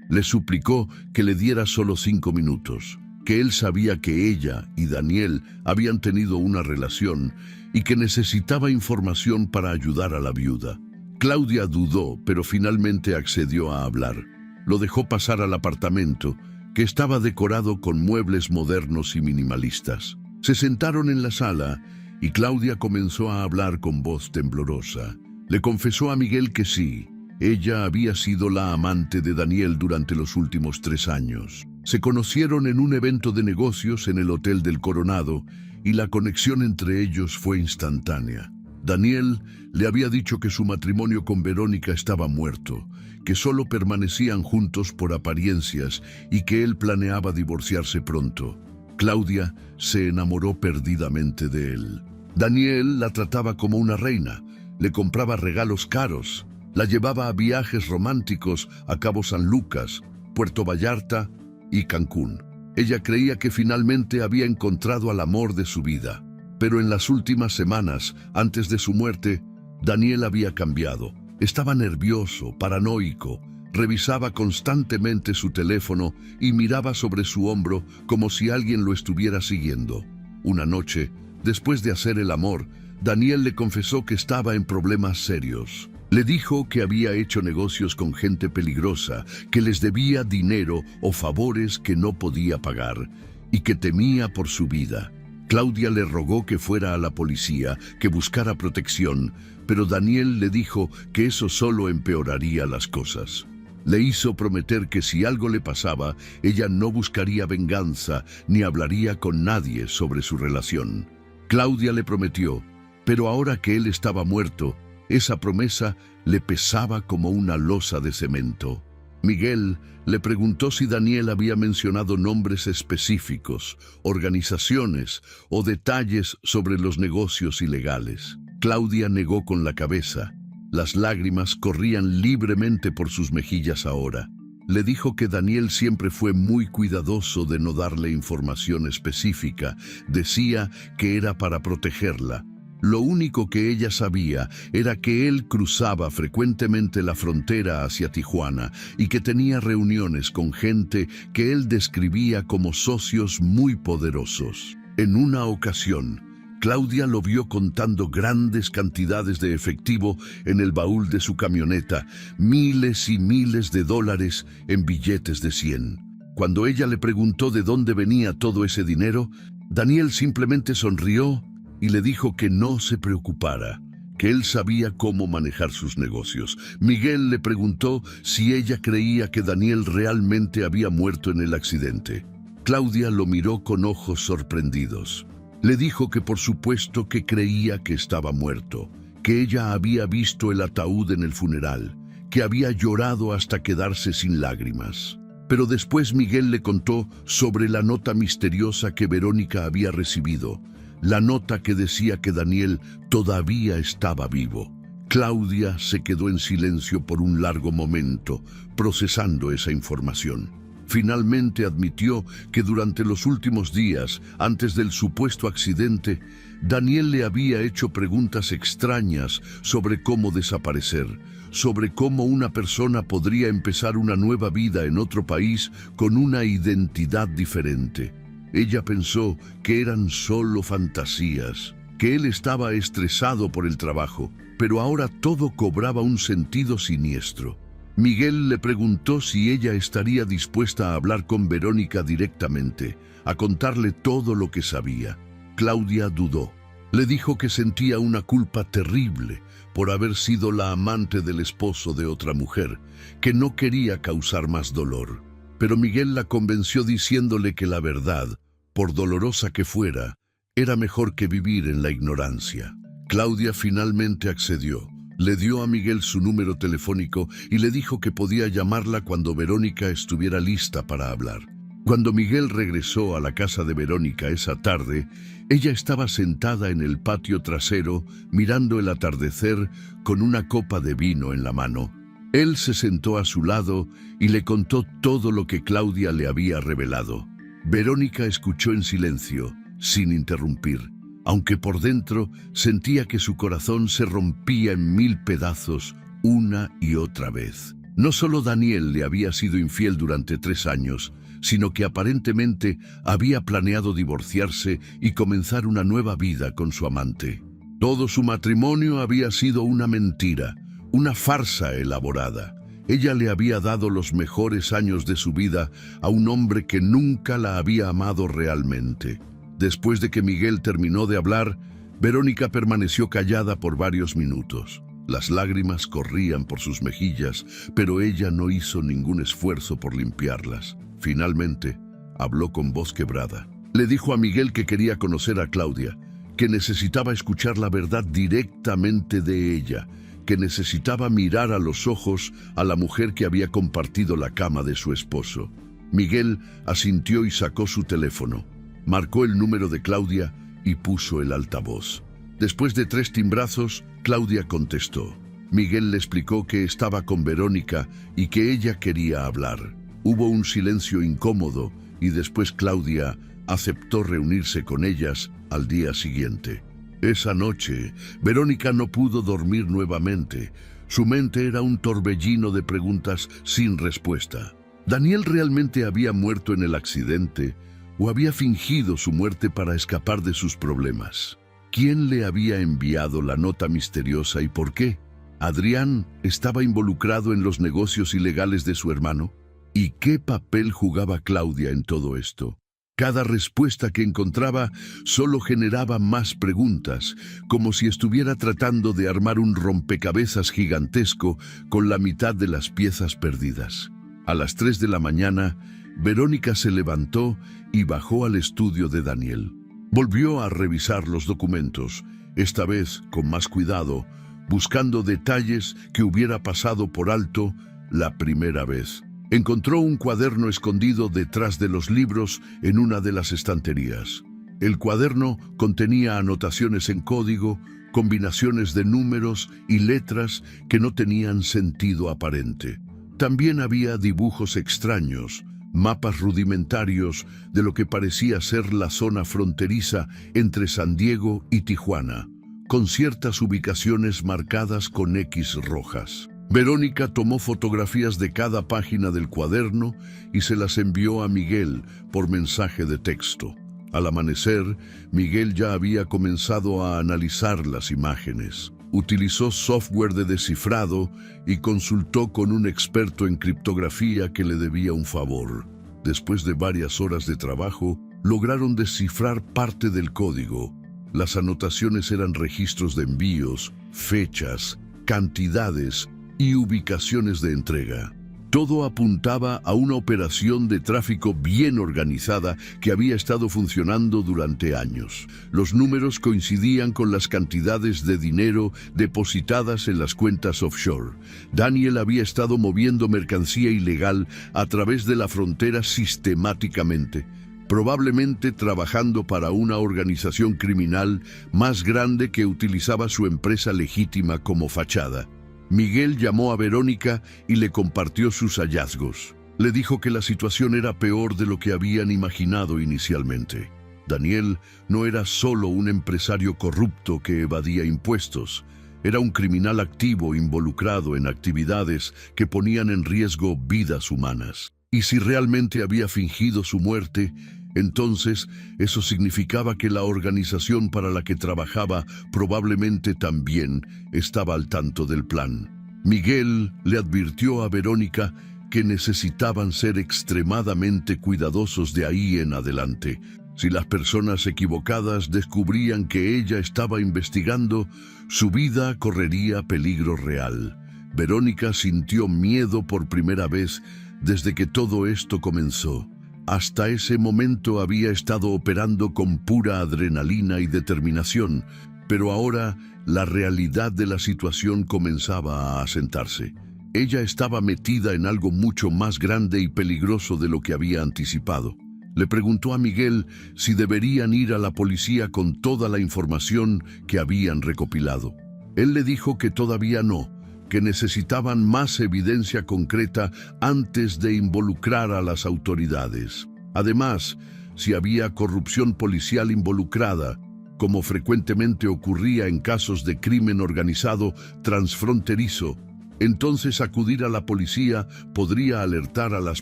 Le suplicó que le diera solo 5 minutos, que él sabía que ella y Daniel habían tenido una relación y que necesitaba información para ayudar a la viuda. Claudia dudó, pero finalmente accedió a hablar. Lo dejó pasar al apartamento, que estaba decorado con muebles modernos y minimalistas. Se sentaron en la sala y Claudia comenzó a hablar con voz temblorosa. Le confesó a Miguel que sí, ella había sido la amante de Daniel durante los últimos 3 años. Se conocieron en un evento de negocios en el Hotel del Coronado y la conexión entre ellos fue instantánea. Daniel le había dicho que su matrimonio con Verónica estaba muerto, que solo permanecían juntos por apariencias y que él planeaba divorciarse pronto. Claudia se enamoró perdidamente de él. Daniel la trataba como una reina, le compraba regalos caros, la llevaba a viajes románticos a Cabo San Lucas, Puerto Vallarta y Cancún. Ella creía que finalmente había encontrado al amor de su vida. Pero en las últimas semanas, antes de su muerte, Daniel había cambiado. Estaba nervioso, paranoico, revisaba constantemente su teléfono y miraba sobre su hombro como si alguien lo estuviera siguiendo. Una noche, después de hacer el amor, Daniel le confesó que estaba en problemas serios. Le dijo que había hecho negocios con gente peligrosa, que les debía dinero o favores que no podía pagar y que temía por su vida. Claudia le rogó que fuera a la policía, que buscara protección, pero Daniel le dijo que eso solo empeoraría las cosas. Le hizo prometer que si algo le pasaba, ella no buscaría venganza ni hablaría con nadie sobre su relación. Claudia le prometió, pero ahora que él estaba muerto, esa promesa le pesaba como una losa de cemento. Miguel le preguntó si Daniel había mencionado nombres específicos, organizaciones o detalles sobre los negocios ilegales. Claudia negó con la cabeza. Las lágrimas corrían libremente por sus mejillas ahora. Le dijo que Daniel siempre fue muy cuidadoso de no darle información específica. Decía que era para protegerla. Lo único que ella sabía era que él cruzaba frecuentemente la frontera hacia Tijuana y que tenía reuniones con gente que él describía como socios muy poderosos. En una ocasión, Claudia lo vio contando grandes cantidades de efectivo en el baúl de su camioneta, miles y miles de dólares en billetes de 100. Cuando ella le preguntó de dónde venía todo ese dinero, Daniel simplemente sonrió y le dijo que no se preocupara, que él sabía cómo manejar sus negocios. Miguel le preguntó si ella creía que Daniel realmente había muerto en el accidente. Claudia lo miró con ojos sorprendidos. Le dijo que por supuesto que creía que estaba muerto, que ella había visto el ataúd en el funeral, que había llorado hasta quedarse sin lágrimas. Pero después Miguel le contó sobre la nota misteriosa que Verónica había recibido, la nota que decía que Daniel todavía estaba vivo. Claudia se quedó en silencio por un largo momento, procesando esa información. Finalmente admitió que durante los últimos días, antes del supuesto accidente, Daniel le había hecho preguntas extrañas sobre cómo desaparecer, sobre cómo una persona podría empezar una nueva vida en otro país con una identidad diferente. Ella pensó que eran solo fantasías, que él estaba estresado por el trabajo, pero ahora todo cobraba un sentido siniestro. Miguel le preguntó si ella estaría dispuesta a hablar con Verónica directamente, a contarle todo lo que sabía. Claudia dudó. Le dijo que sentía una culpa terrible por haber sido la amante del esposo de otra mujer, que no quería causar más dolor. Pero Miguel la convenció diciéndole que la verdad, por dolorosa que fuera, era mejor que vivir en la ignorancia. Claudia finalmente accedió. Le dio a Miguel su número telefónico y le dijo que podía llamarla cuando Verónica estuviera lista para hablar. Cuando Miguel regresó a la casa de Verónica esa tarde, ella estaba sentada en el patio trasero mirando el atardecer con una copa de vino en la mano. Él se sentó a su lado y le contó todo lo que Claudia le había revelado. Verónica escuchó en silencio, sin interrumpir, aunque por dentro sentía que su corazón se rompía en 1000 pedazos una y otra vez. No solo Daniel le había sido infiel durante 3 años, sino que aparentemente había planeado divorciarse y comenzar una nueva vida con su amante. Todo su matrimonio había sido una mentira, una farsa elaborada. Ella le había dado los mejores años de su vida a un hombre que nunca la había amado realmente. Después de que Miguel terminó de hablar, Verónica permaneció callada por varios minutos. Las lágrimas corrían por sus mejillas, pero ella no hizo ningún esfuerzo por limpiarlas. Finalmente, habló con voz quebrada. Le dijo a Miguel que quería conocer a Claudia, que necesitaba escuchar la verdad directamente de ella, que necesitaba mirar a los ojos a la mujer que había compartido la cama de su esposo. Miguel asintió y sacó su teléfono. Marcó el número de Claudia y puso el altavoz. Después de 3 timbrazos, Claudia contestó. Miguel le explicó que estaba con Verónica y que ella quería hablar. Hubo un silencio incómodo y después Claudia aceptó reunirse con ellas al día siguiente. Esa noche, Verónica no pudo dormir nuevamente. Su mente era un torbellino de preguntas sin respuesta. ¿Daniel realmente había muerto en el accidente o había fingido su muerte para escapar de sus problemas? ¿Quién le había enviado la nota misteriosa y por qué? ¿Adrián estaba involucrado en los negocios ilegales de su hermano? ¿Y qué papel jugaba Claudia en todo esto? Cada respuesta que encontraba solo generaba más preguntas, como si estuviera tratando de armar un rompecabezas gigantesco con la mitad de las piezas perdidas. A las 3 de la mañana, Verónica se levantó y bajó al estudio de Daniel. Volvió a revisar los documentos, esta vez con más cuidado, buscando detalles que hubiera pasado por alto la primera vez. Encontró un cuaderno escondido detrás de los libros en una de las estanterías. El cuaderno contenía anotaciones en código, combinaciones de números y letras que no tenían sentido aparente. También había dibujos extraños, mapas rudimentarios de lo que parecía ser la zona fronteriza entre San Diego y Tijuana, con ciertas ubicaciones marcadas con X rojas. Verónica tomó fotografías de cada página del cuaderno y se las envió a Miguel por mensaje de texto. Al amanecer, Miguel ya había comenzado a analizar las imágenes. Utilizó software de descifrado y consultó con un experto en criptografía que le debía un favor. Después de varias horas de trabajo, lograron descifrar parte del código. Las anotaciones eran registros de envíos, fechas, cantidades y ubicaciones de entrega. Todo apuntaba a una operación de tráfico bien organizada que había estado funcionando durante años. Los números coincidían con las cantidades de dinero depositadas en las cuentas offshore. Daniel había estado moviendo mercancía ilegal a través de la frontera sistemáticamente, probablemente trabajando para una organización criminal más grande que utilizaba su empresa legítima como fachada. Miguel llamó a Verónica y le compartió sus hallazgos. Le dijo que la situación era peor de lo que habían imaginado inicialmente. Daniel no era solo un empresario corrupto que evadía impuestos. Era un criminal activo involucrado en actividades que ponían en riesgo vidas humanas. Y si realmente había fingido su muerte, entonces eso significaba que la organización para la que trabajaba probablemente también estaba al tanto del plan. Miguel le advirtió a Verónica que necesitaban ser extremadamente cuidadosos de ahí en adelante. Si las personas equivocadas descubrían que ella estaba investigando, su vida correría peligro real. Verónica sintió miedo por primera vez desde que todo esto comenzó. Hasta ese momento había estado operando con pura adrenalina y determinación, pero ahora la realidad de la situación comenzaba a asentarse. Ella estaba metida en algo mucho más grande y peligroso de lo que había anticipado. Le preguntó a Miguel si deberían ir a la policía con toda la información que habían recopilado. Él le dijo que todavía no, que necesitaban más evidencia concreta antes de involucrar a las autoridades. Además, si había corrupción policial involucrada, como frecuentemente ocurría en casos de crimen organizado transfronterizo, entonces acudir a la policía podría alertar a las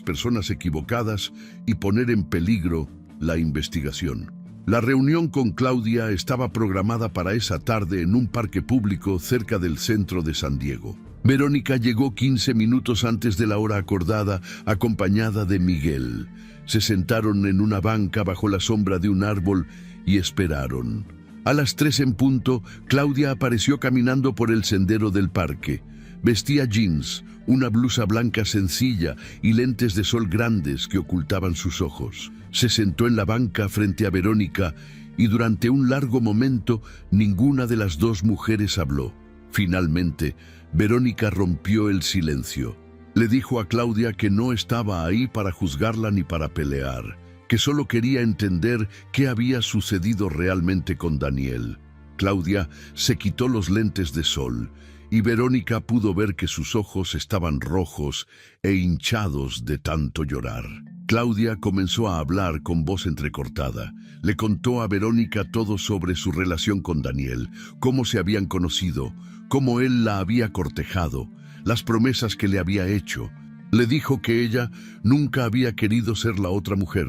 personas equivocadas y poner en peligro la investigación. La reunión con Claudia estaba programada para esa tarde en un parque público cerca del centro de San Diego. Verónica llegó 15 minutos antes de la hora acordada, acompañada de Miguel. Se sentaron en una banca bajo la sombra de un árbol y esperaron. A las 3 en punto, Claudia apareció caminando por el sendero del parque. Vestía jeans, una blusa blanca sencilla y lentes de sol grandes que ocultaban sus ojos. Se sentó en la banca frente a Verónica y durante un largo momento ninguna de las dos mujeres habló. Finalmente, Verónica rompió el silencio. Le dijo a Claudia que no estaba ahí para juzgarla ni para pelear, que solo quería entender qué había sucedido realmente con Daniel. Claudia se quitó los lentes de sol y Verónica pudo ver que sus ojos estaban rojos e hinchados de tanto llorar. Claudia comenzó a hablar con voz entrecortada. Le contó a Verónica todo sobre su relación con Daniel, cómo se habían conocido, cómo él la había cortejado, las promesas que le había hecho. Le dijo que ella nunca había querido ser la otra mujer,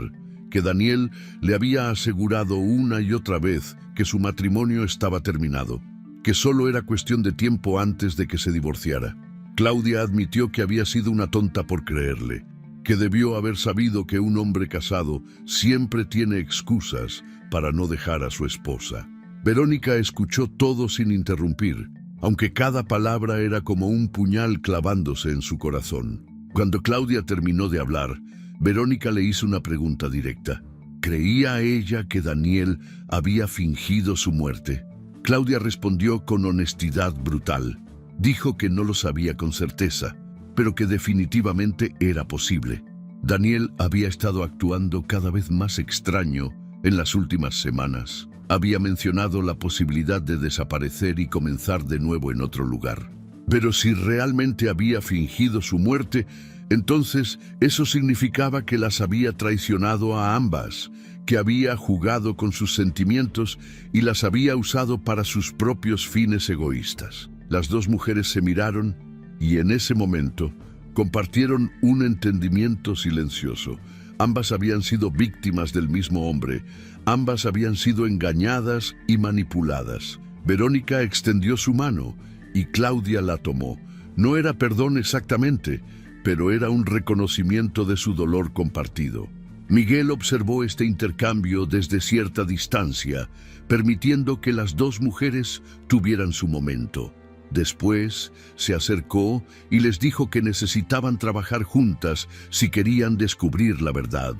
que Daniel le había asegurado una y otra vez que su matrimonio estaba terminado, que solo era cuestión de tiempo antes de que se divorciara. Claudia admitió que había sido una tonta por creerle, que debió haber sabido que un hombre casado siempre tiene excusas para no dejar a su esposa. Verónica escuchó todo sin interrumpir, aunque cada palabra era como un puñal clavándose en su corazón. Cuando Claudia terminó de hablar, Verónica le hizo una pregunta directa. ¿Creía ella que Daniel había fingido su muerte? Claudia respondió con honestidad brutal. Dijo que no lo sabía con certeza, pero que definitivamente era posible. Daniel había estado actuando cada vez más extraño en las últimas semanas. Había mencionado la posibilidad de desaparecer y comenzar de nuevo en otro lugar. Pero si realmente había fingido su muerte, entonces eso significaba que las había traicionado a ambas, que había jugado con sus sentimientos y las había usado para sus propios fines egoístas. Las dos mujeres se miraron y en ese momento compartieron un entendimiento silencioso. Ambas habían sido víctimas del mismo hombre. Ambas habían sido engañadas y manipuladas. Verónica extendió su mano y Claudia la tomó. No era perdón exactamente, pero era un reconocimiento de su dolor compartido. Miguel observó este intercambio desde cierta distancia, permitiendo que las dos mujeres tuvieran su momento. Después se acercó y les dijo que necesitaban trabajar juntas si querían descubrir la verdad.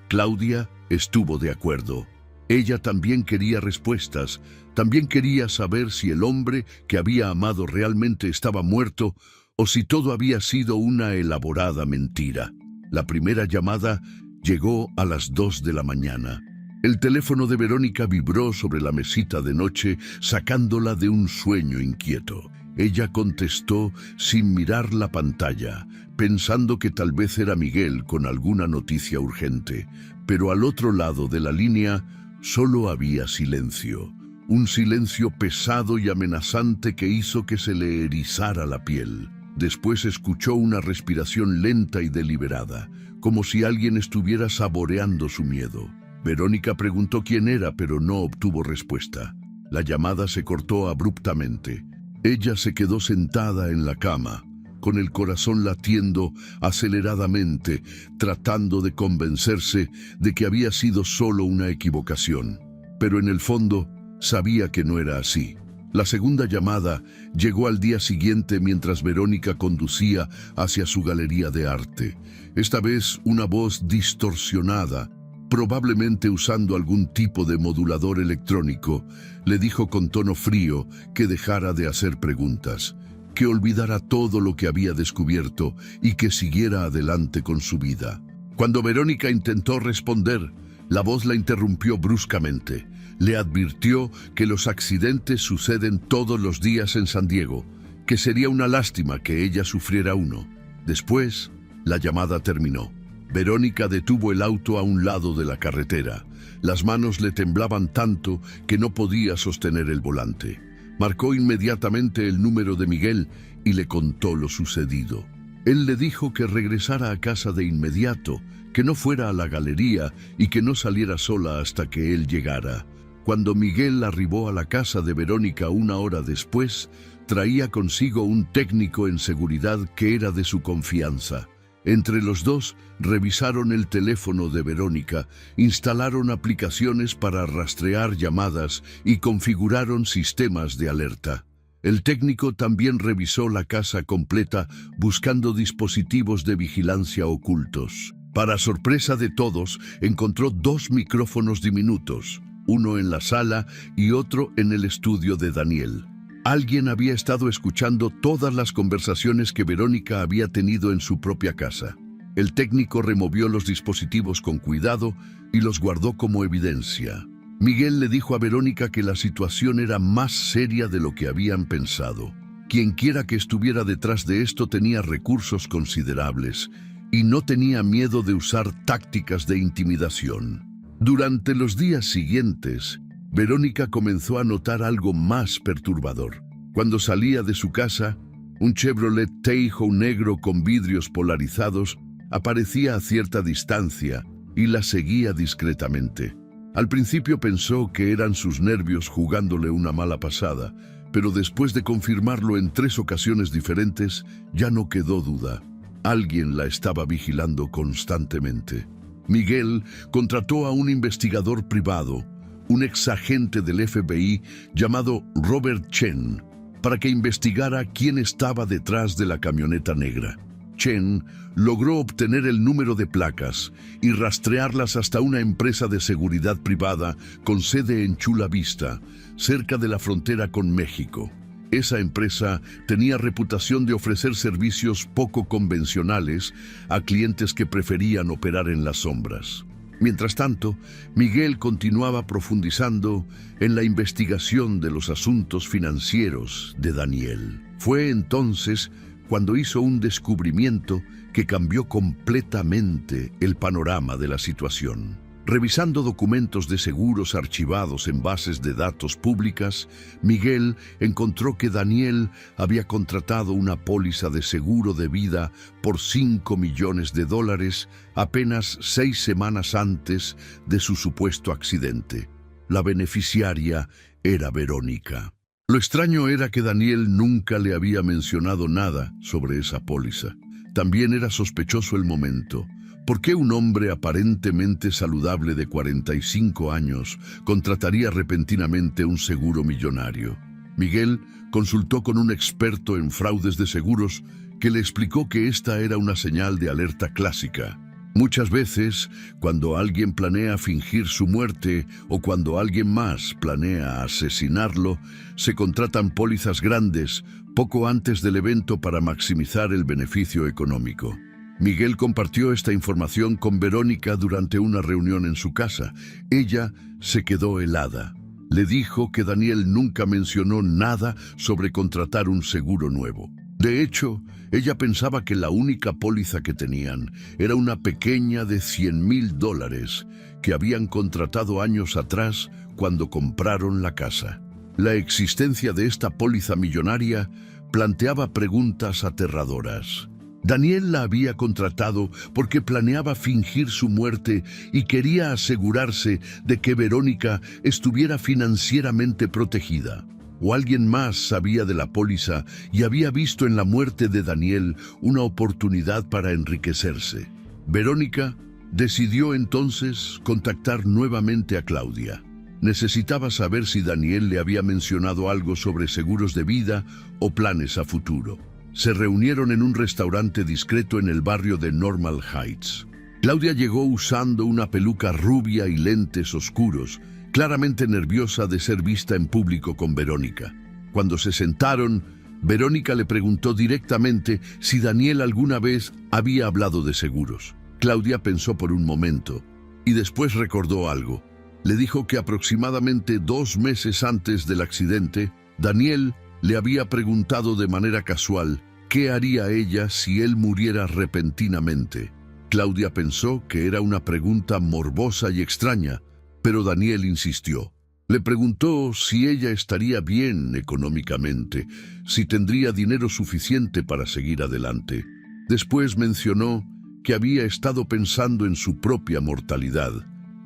Claudia estuvo de acuerdo. Ella también quería respuestas, también quería saber si el hombre que había amado realmente estaba muerto o si todo había sido una elaborada mentira. La primera llamada llegó a las 2 de la mañana. El teléfono de Verónica vibró sobre la mesita de noche, sacándola de un sueño inquieto. Ella contestó sin mirar la pantalla, pensando que tal vez era Miguel con alguna noticia urgente. Pero al otro lado de la línea solo había silencio. Un silencio pesado y amenazante que hizo que se le erizara la piel. Después escuchó una respiración lenta y deliberada, como si alguien estuviera saboreando su miedo. Verónica preguntó quién era, pero no obtuvo respuesta. La llamada se cortó abruptamente. Ella se quedó sentada en la cama, con el corazón latiendo aceleradamente, tratando de convencerse de que había sido solo una equivocación. Pero en el fondo, sabía que no era así. La segunda llamada llegó al día siguiente mientras Verónica conducía hacia su galería de arte. Esta vez una voz distorsionada, probablemente usando algún tipo de modulador electrónico, le dijo con tono frío que dejara de hacer preguntas, que olvidara todo lo que había descubierto y que siguiera adelante con su vida. Cuando Verónica intentó responder, la voz la interrumpió bruscamente. Le advirtió que los accidentes suceden todos los días en San Diego que sería una lástima que ella sufriera uno. Después, la llamada terminó. Verónica detuvo el auto a un lado de la carretera. Las manos le temblaban tanto que no podía sostener el volante. Marcó inmediatamente el número de Miguel y le contó lo sucedido. Él le dijo que regresara a casa de inmediato, que no fuera a la galería y que no saliera sola hasta que él llegara. Cuando Miguel arribó a la casa de Verónica una hora después, traía consigo un técnico en seguridad que era de su confianza. Entre los dos, revisaron el teléfono de Verónica, instalaron aplicaciones para rastrear llamadas y configuraron sistemas de alerta. El técnico también revisó la casa completa buscando dispositivos de vigilancia ocultos. Para sorpresa de todos, encontró 2 micrófonos diminutos, uno en la sala y otro en el estudio de Daniel. Alguien había estado escuchando todas las conversaciones que Verónica había tenido en su propia casa. El técnico removió los dispositivos con cuidado y los guardó como evidencia. Miguel le dijo a Verónica que la situación era más seria de lo que habían pensado. Quienquiera que estuviera detrás de esto tenía recursos considerables y no tenía miedo de usar tácticas de intimidación. Durante los días siguientes, Verónica comenzó a notar algo más perturbador. Cuando salía de su casa, un Chevrolet Tahoe negro con vidrios polarizados aparecía a cierta distancia y la seguía discretamente. Al principio pensó que eran sus nervios jugándole una mala pasada, pero después de confirmarlo en 3 ocasiones diferentes, ya no quedó duda. Alguien la estaba vigilando constantemente. Miguel contrató a un investigador privado, un exagente del FBI llamado Robert Chen, para que investigara quién estaba detrás de la camioneta negra. Chen logró obtener el número de placas y rastrearlas hasta una empresa de seguridad privada con sede en Chula Vista, cerca de la frontera con México. Esa empresa tenía reputación de ofrecer servicios poco convencionales a clientes que preferían operar en las sombras. Mientras tanto, Miguel continuaba profundizando en la investigación de los asuntos financieros de Daniel. Fue entonces cuando hizo un descubrimiento que cambió completamente el panorama de la situación. Revisando documentos de seguros archivados en bases de datos públicas, Miguel encontró que Daniel había contratado una póliza de seguro de vida por $5 millones apenas 6 semanas antes de su supuesto accidente. La beneficiaria era Verónica. Lo extraño era que Daniel nunca le había mencionado nada sobre esa póliza. También era sospechoso el momento. ¿Por qué un hombre aparentemente saludable de 45 años contrataría repentinamente un seguro millonario? Miguel consultó con un experto en fraudes de seguros que le explicó que esta era una señal de alerta clásica. Muchas veces, cuando alguien planea fingir su muerte o cuando alguien más planea asesinarlo, se contratan pólizas grandes poco antes del evento para maximizar el beneficio económico. Miguel compartió esta información con Verónica durante una reunión en su casa. Ella se quedó helada. Le dijo que Daniel nunca mencionó nada sobre contratar un seguro nuevo. De hecho, ella pensaba que la única póliza que tenían era una pequeña de $100,000 que habían contratado años atrás cuando compraron la casa. La existencia de esta póliza millonaria planteaba preguntas aterradoras. Daniel la había contratado porque planeaba fingir su muerte y quería asegurarse de que Verónica estuviera financieramente protegida. O alguien más sabía de la póliza y había visto en la muerte de Daniel una oportunidad para enriquecerse. Verónica decidió entonces contactar nuevamente a Claudia. Necesitaba saber si Daniel le había mencionado algo sobre seguros de vida o planes a futuro. Se reunieron en un restaurante discreto en el barrio de Normal Heights. Claudia llegó usando una peluca rubia y lentes oscuros, claramente nerviosa de ser vista en público con Verónica. Cuando se sentaron, Verónica le preguntó directamente si Daniel alguna vez había hablado de seguros. Claudia pensó por un momento y después recordó algo. Le dijo que aproximadamente 2 meses antes del accidente, Daniel Le había preguntado de manera casual qué haría ella si él muriera repentinamente. Claudia pensó que era una pregunta morbosa y extraña, pero Daniel insistió. Le preguntó si ella estaría bien económicamente, si tendría dinero suficiente para seguir adelante. Después mencionó que había estado pensando en su propia mortalidad,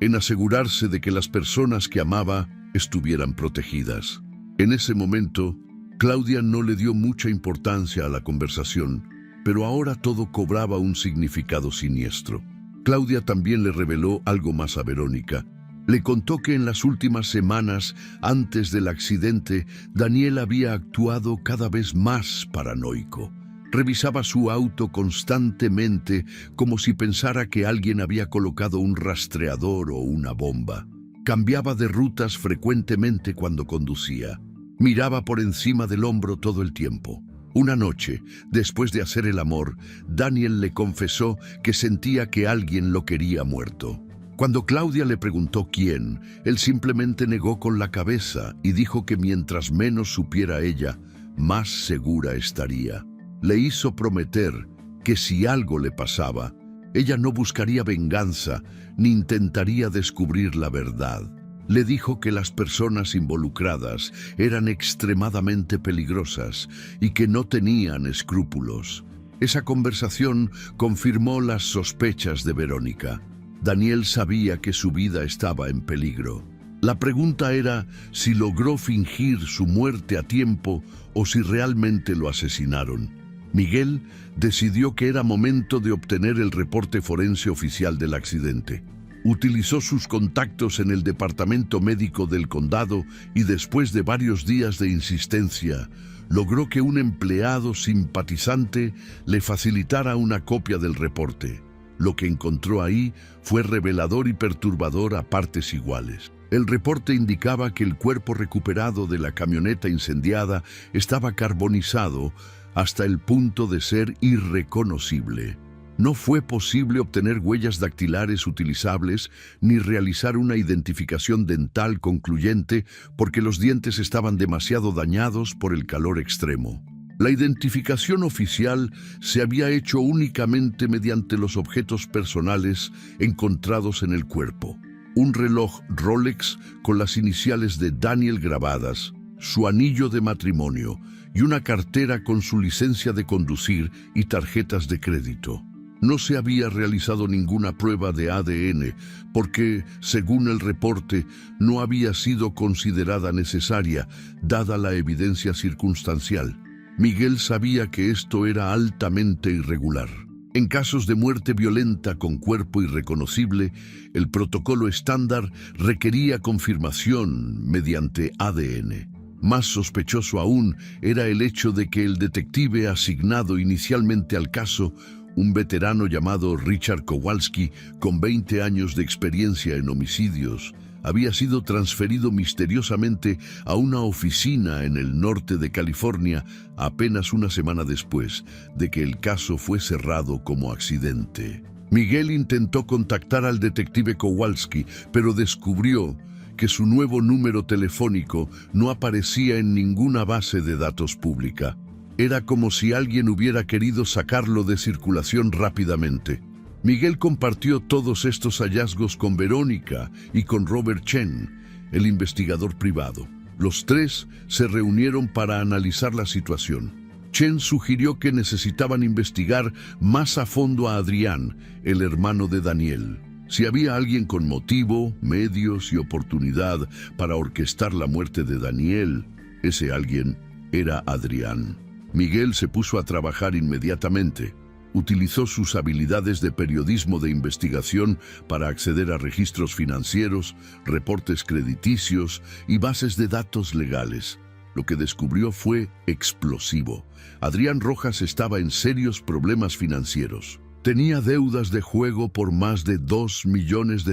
en asegurarse de que las personas que amaba estuvieran protegidas. En ese momento, Claudia no le dio mucha importancia a la conversación, pero ahora todo cobraba un significado siniestro. Claudia también le reveló algo más a Verónica. Le contó que en las últimas semanas, antes del accidente, Daniel había actuado cada vez más paranoico. Revisaba su auto constantemente como si pensara que alguien había colocado un rastreador o una bomba. Cambiaba de rutas frecuentemente cuando conducía. Miraba por encima del hombro todo el tiempo. Una noche, después de hacer el amor, Daniel le confesó que sentía que alguien lo quería muerto. Cuando Claudia le preguntó quién, él simplemente negó con la cabeza y dijo que mientras menos supiera ella, más segura estaría. Le hizo prometer que si algo le pasaba, ella no buscaría venganza ni intentaría descubrir la verdad. Le dijo que las personas involucradas eran extremadamente peligrosas y que no tenían escrúpulos. Esa conversación confirmó las sospechas de Verónica. Daniel sabía que su vida estaba en peligro. La pregunta era si logró fingir su muerte a tiempo o si realmente lo asesinaron. Miguel decidió que era momento de obtener el reporte forense oficial del accidente. Utilizó sus contactos en el departamento médico del condado y después de varios días de insistencia, logró que un empleado simpatizante le facilitara una copia del reporte. Lo que encontró ahí fue revelador y perturbador a partes iguales. El reporte indicaba que el cuerpo recuperado de la camioneta incendiada estaba carbonizado hasta el punto de ser irreconocible. No fue posible obtener huellas dactilares utilizables ni realizar una identificación dental concluyente porque los dientes estaban demasiado dañados por el calor extremo. La identificación oficial se había hecho únicamente mediante los objetos personales encontrados en el cuerpo. Un reloj Rolex con las iniciales de Daniel grabadas, su anillo de matrimonio y una cartera con su licencia de conducir y tarjetas de crédito. No se había realizado ninguna prueba de ADN porque, según el reporte, no había sido considerada necesaria, dada la evidencia circunstancial. Miguel sabía que esto era altamente irregular. En casos de muerte violenta con cuerpo irreconocible, el protocolo estándar requería confirmación mediante ADN. Más sospechoso aún era el hecho de que el detective asignado inicialmente al caso, un veterano llamado Richard Kowalski, con 20 años de experiencia en homicidios, había sido transferido misteriosamente a una oficina en el norte de California apenas una semana después de que el caso fue cerrado como accidente. Miguel intentó contactar al detective Kowalski, pero descubrió que su nuevo número telefónico no aparecía en ninguna base de datos pública. Era como si alguien hubiera querido sacarlo de circulación rápidamente. Miguel compartió todos estos hallazgos con Verónica y con Robert Chen, el investigador privado. Los tres se reunieron para analizar la situación. Chen sugirió que necesitaban investigar más a fondo a Adrián, el hermano de Daniel. Si había alguien con motivo, medios y oportunidad para orquestar la muerte de Daniel, ese alguien era Adrián. Miguel se puso a trabajar inmediatamente. Utilizó sus habilidades de periodismo de investigación para acceder a registros financieros, reportes crediticios y bases de datos legales. Lo que descubrió fue explosivo. Adrián Rojas estaba en serios problemas financieros. Tenía deudas de juego por más de $2 millones,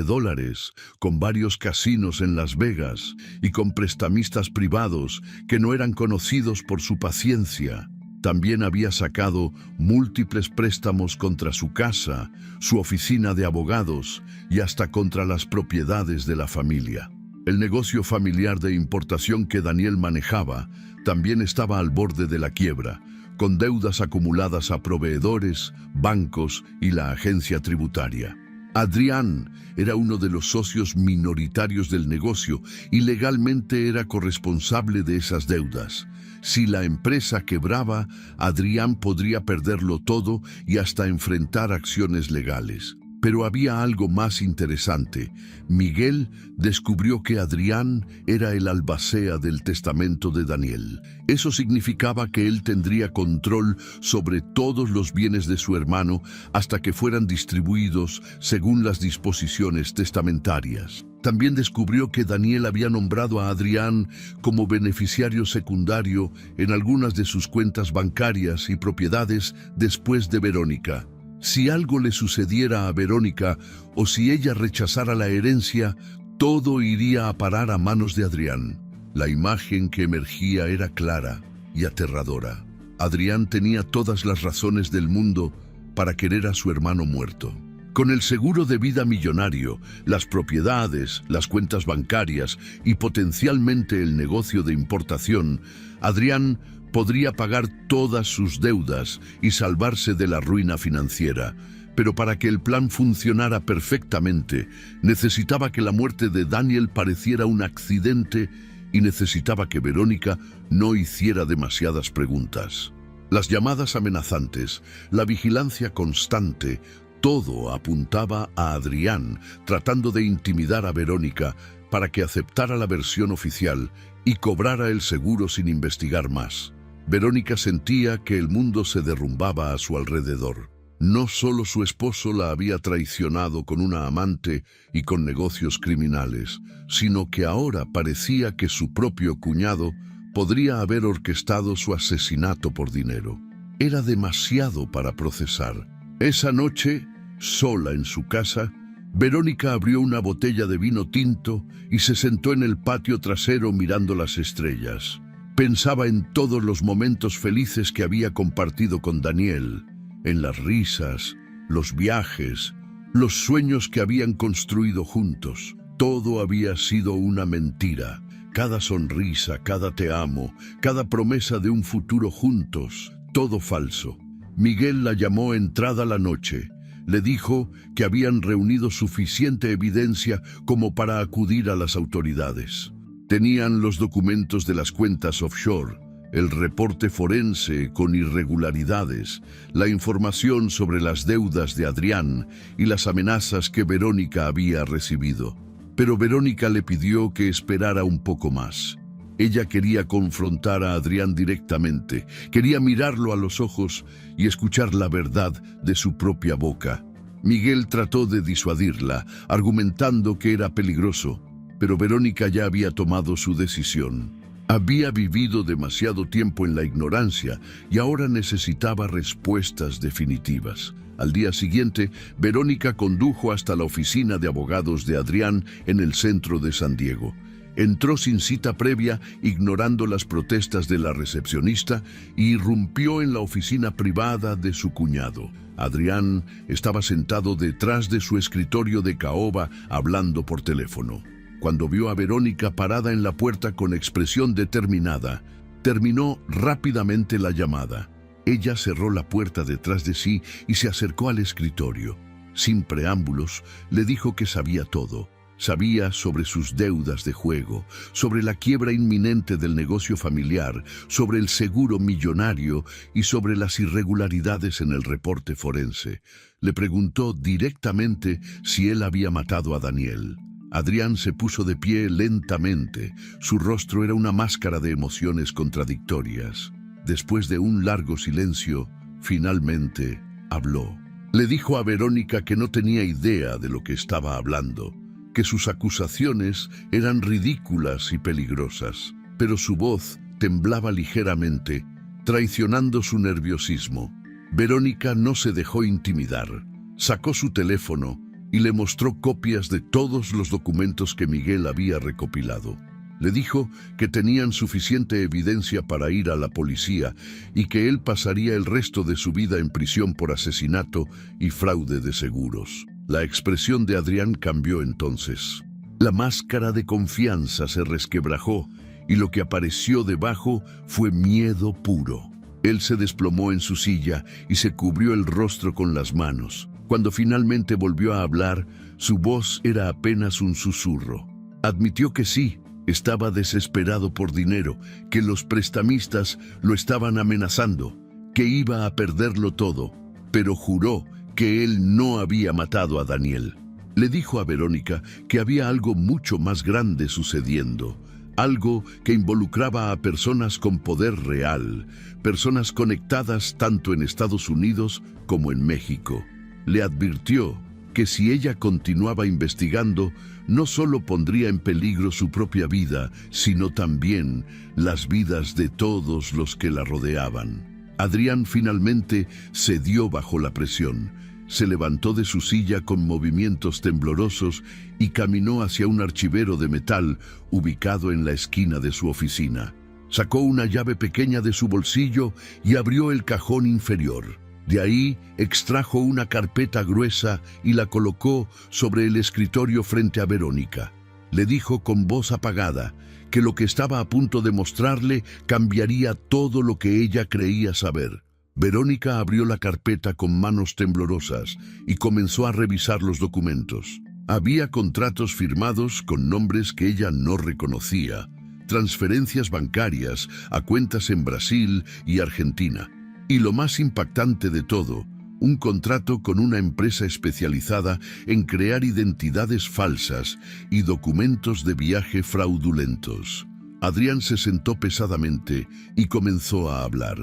con varios casinos en Las Vegas y con prestamistas privados que no eran conocidos por su paciencia. También había sacado múltiples préstamos contra su casa, su oficina de abogados y hasta contra las propiedades de la familia. El negocio familiar de importación que Daniel manejaba también estaba al borde de la quiebra, con deudas acumuladas a proveedores, bancos y la agencia tributaria. Adrián era uno de los socios minoritarios del negocio y legalmente era corresponsable de esas deudas. Si la empresa quebraba, Adrián podría perderlo todo y hasta enfrentar acciones legales. Pero había algo más interesante. Miguel descubrió que Adrián era el albacea del testamento de Daniel. Eso significaba que él tendría control sobre todos los bienes de su hermano hasta que fueran distribuidos según las disposiciones testamentarias. También descubrió que Daniel había nombrado a Adrián como beneficiario secundario en algunas de sus cuentas bancarias y propiedades después de Verónica. Si algo le sucediera a Verónica o si ella rechazara la herencia, todo iría a parar a manos de Adrián. La imagen que emergía era clara y aterradora. Adrián tenía todas las razones del mundo para querer a su hermano muerto. Con el seguro de vida millonario, las propiedades, las cuentas bancarias y potencialmente el negocio de importación, Adrián podría pagar todas sus deudas y salvarse de la ruina financiera. Pero para que el plan funcionara perfectamente, necesitaba que la muerte de Daniel pareciera un accidente y necesitaba que Verónica no hiciera demasiadas preguntas. Las llamadas amenazantes, la vigilancia constante, todo apuntaba a Adrián, tratando de intimidar a Verónica para que aceptara la versión oficial y cobrara el seguro sin investigar más. Verónica sentía que el mundo se derrumbaba a su alrededor. No solo su esposo la había traicionado con una amante y con negocios criminales, sino que ahora parecía que su propio cuñado podría haber orquestado su asesinato por dinero. Era demasiado para procesar. Esa noche, sola en su casa, Verónica abrió una botella de vino tinto y se sentó en el patio trasero mirando las estrellas. Pensaba en todos los momentos felices que había compartido con Daniel, en las risas, los viajes, los sueños que habían construido juntos. Todo había sido una mentira. Cada sonrisa, cada te amo, cada promesa de un futuro juntos, todo falso. Miguel la llamó entrada la noche. Le dijo que habían reunido suficiente evidencia como para acudir a las autoridades. Tenían los documentos de las cuentas offshore, el reporte forense con irregularidades, la información sobre las deudas de Adrián y las amenazas que Verónica había recibido. Pero Verónica le pidió que esperara un poco más. Ella quería confrontar a Adrián directamente, quería mirarlo a los ojos y escuchar la verdad de su propia boca. Miguel trató de disuadirla, argumentando que era peligroso, pero Verónica ya había tomado su decisión. Había vivido demasiado tiempo en la ignorancia y ahora necesitaba respuestas definitivas. Al día siguiente, Verónica condujo hasta la oficina de abogados de Adrián en el centro de San Diego. Entró sin cita previa, ignorando las protestas de la recepcionista, y irrumpió en la oficina privada de su cuñado. Adrián estaba sentado detrás de su escritorio de caoba, hablando por teléfono. Cuando vio a Verónica parada en la puerta con expresión determinada, terminó rápidamente la llamada. Ella cerró la puerta detrás de sí y se acercó al escritorio. Sin preámbulos, le dijo que sabía todo. Sabía sobre sus deudas de juego, sobre la quiebra inminente del negocio familiar, sobre el seguro millonario y sobre las irregularidades en el reporte forense. Le preguntó directamente si él había matado a Daniel. Adrián se puso de pie lentamente. Su rostro era una máscara de emociones contradictorias. Después de un largo silencio, finalmente habló. Le dijo a Verónica que no tenía idea de lo que estaba hablando, que sus acusaciones eran ridículas y peligrosas, pero su voz temblaba ligeramente, traicionando su nerviosismo. Verónica no se dejó intimidar. Sacó su teléfono y le mostró copias de todos los documentos que Miguel había recopilado. Le dijo que tenían suficiente evidencia para ir a la policía y que él pasaría el resto de su vida en prisión por asesinato y fraude de seguros. La expresión de Adrián cambió entonces. La máscara de confianza se resquebrajó y lo que apareció debajo fue miedo puro. Él se desplomó en su silla y se cubrió el rostro con las manos. Cuando finalmente volvió a hablar, su voz era apenas un susurro. Admitió que sí, estaba desesperado por dinero, que los prestamistas lo estaban amenazando, que iba a perderlo todo, pero juró que él no había matado a Daniel. Le dijo a Verónica que había algo mucho más grande sucediendo, algo que involucraba a personas con poder real, personas conectadas tanto en Estados Unidos como en México. Le advirtió que si ella continuaba investigando, no solo pondría en peligro su propia vida, sino también las vidas de todos los que la rodeaban. Adrián finalmente cedió bajo la presión. Se levantó de su silla con movimientos temblorosos y caminó hacia un archivero de metal ubicado en la esquina de su oficina. Sacó una llave pequeña de su bolsillo y abrió el cajón inferior. De ahí extrajo una carpeta gruesa y la colocó sobre el escritorio frente a Verónica. Le dijo con voz apagada que lo que estaba a punto de mostrarle cambiaría todo lo que ella creía saber. Verónica abrió la carpeta con manos temblorosas y comenzó a revisar los documentos. Había contratos firmados con nombres que ella no reconocía, transferencias bancarias a cuentas en Brasil y Argentina. Y lo más impactante de todo, un contrato con una empresa especializada en crear identidades falsas y documentos de viaje fraudulentos. Adrián se sentó pesadamente y comenzó a hablar.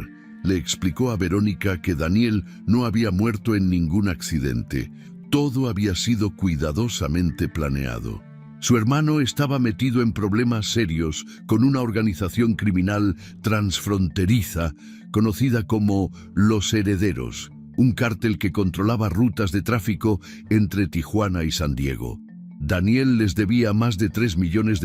Le explicó a Verónica que Daniel no había muerto en ningún accidente. Todo había sido cuidadosamente planeado. Su hermano estaba metido en problemas serios con una organización criminal transfronteriza conocida como Los Herederos, un cártel que controlaba rutas de tráfico entre Tijuana y San Diego. Daniel les debía más de $3 millones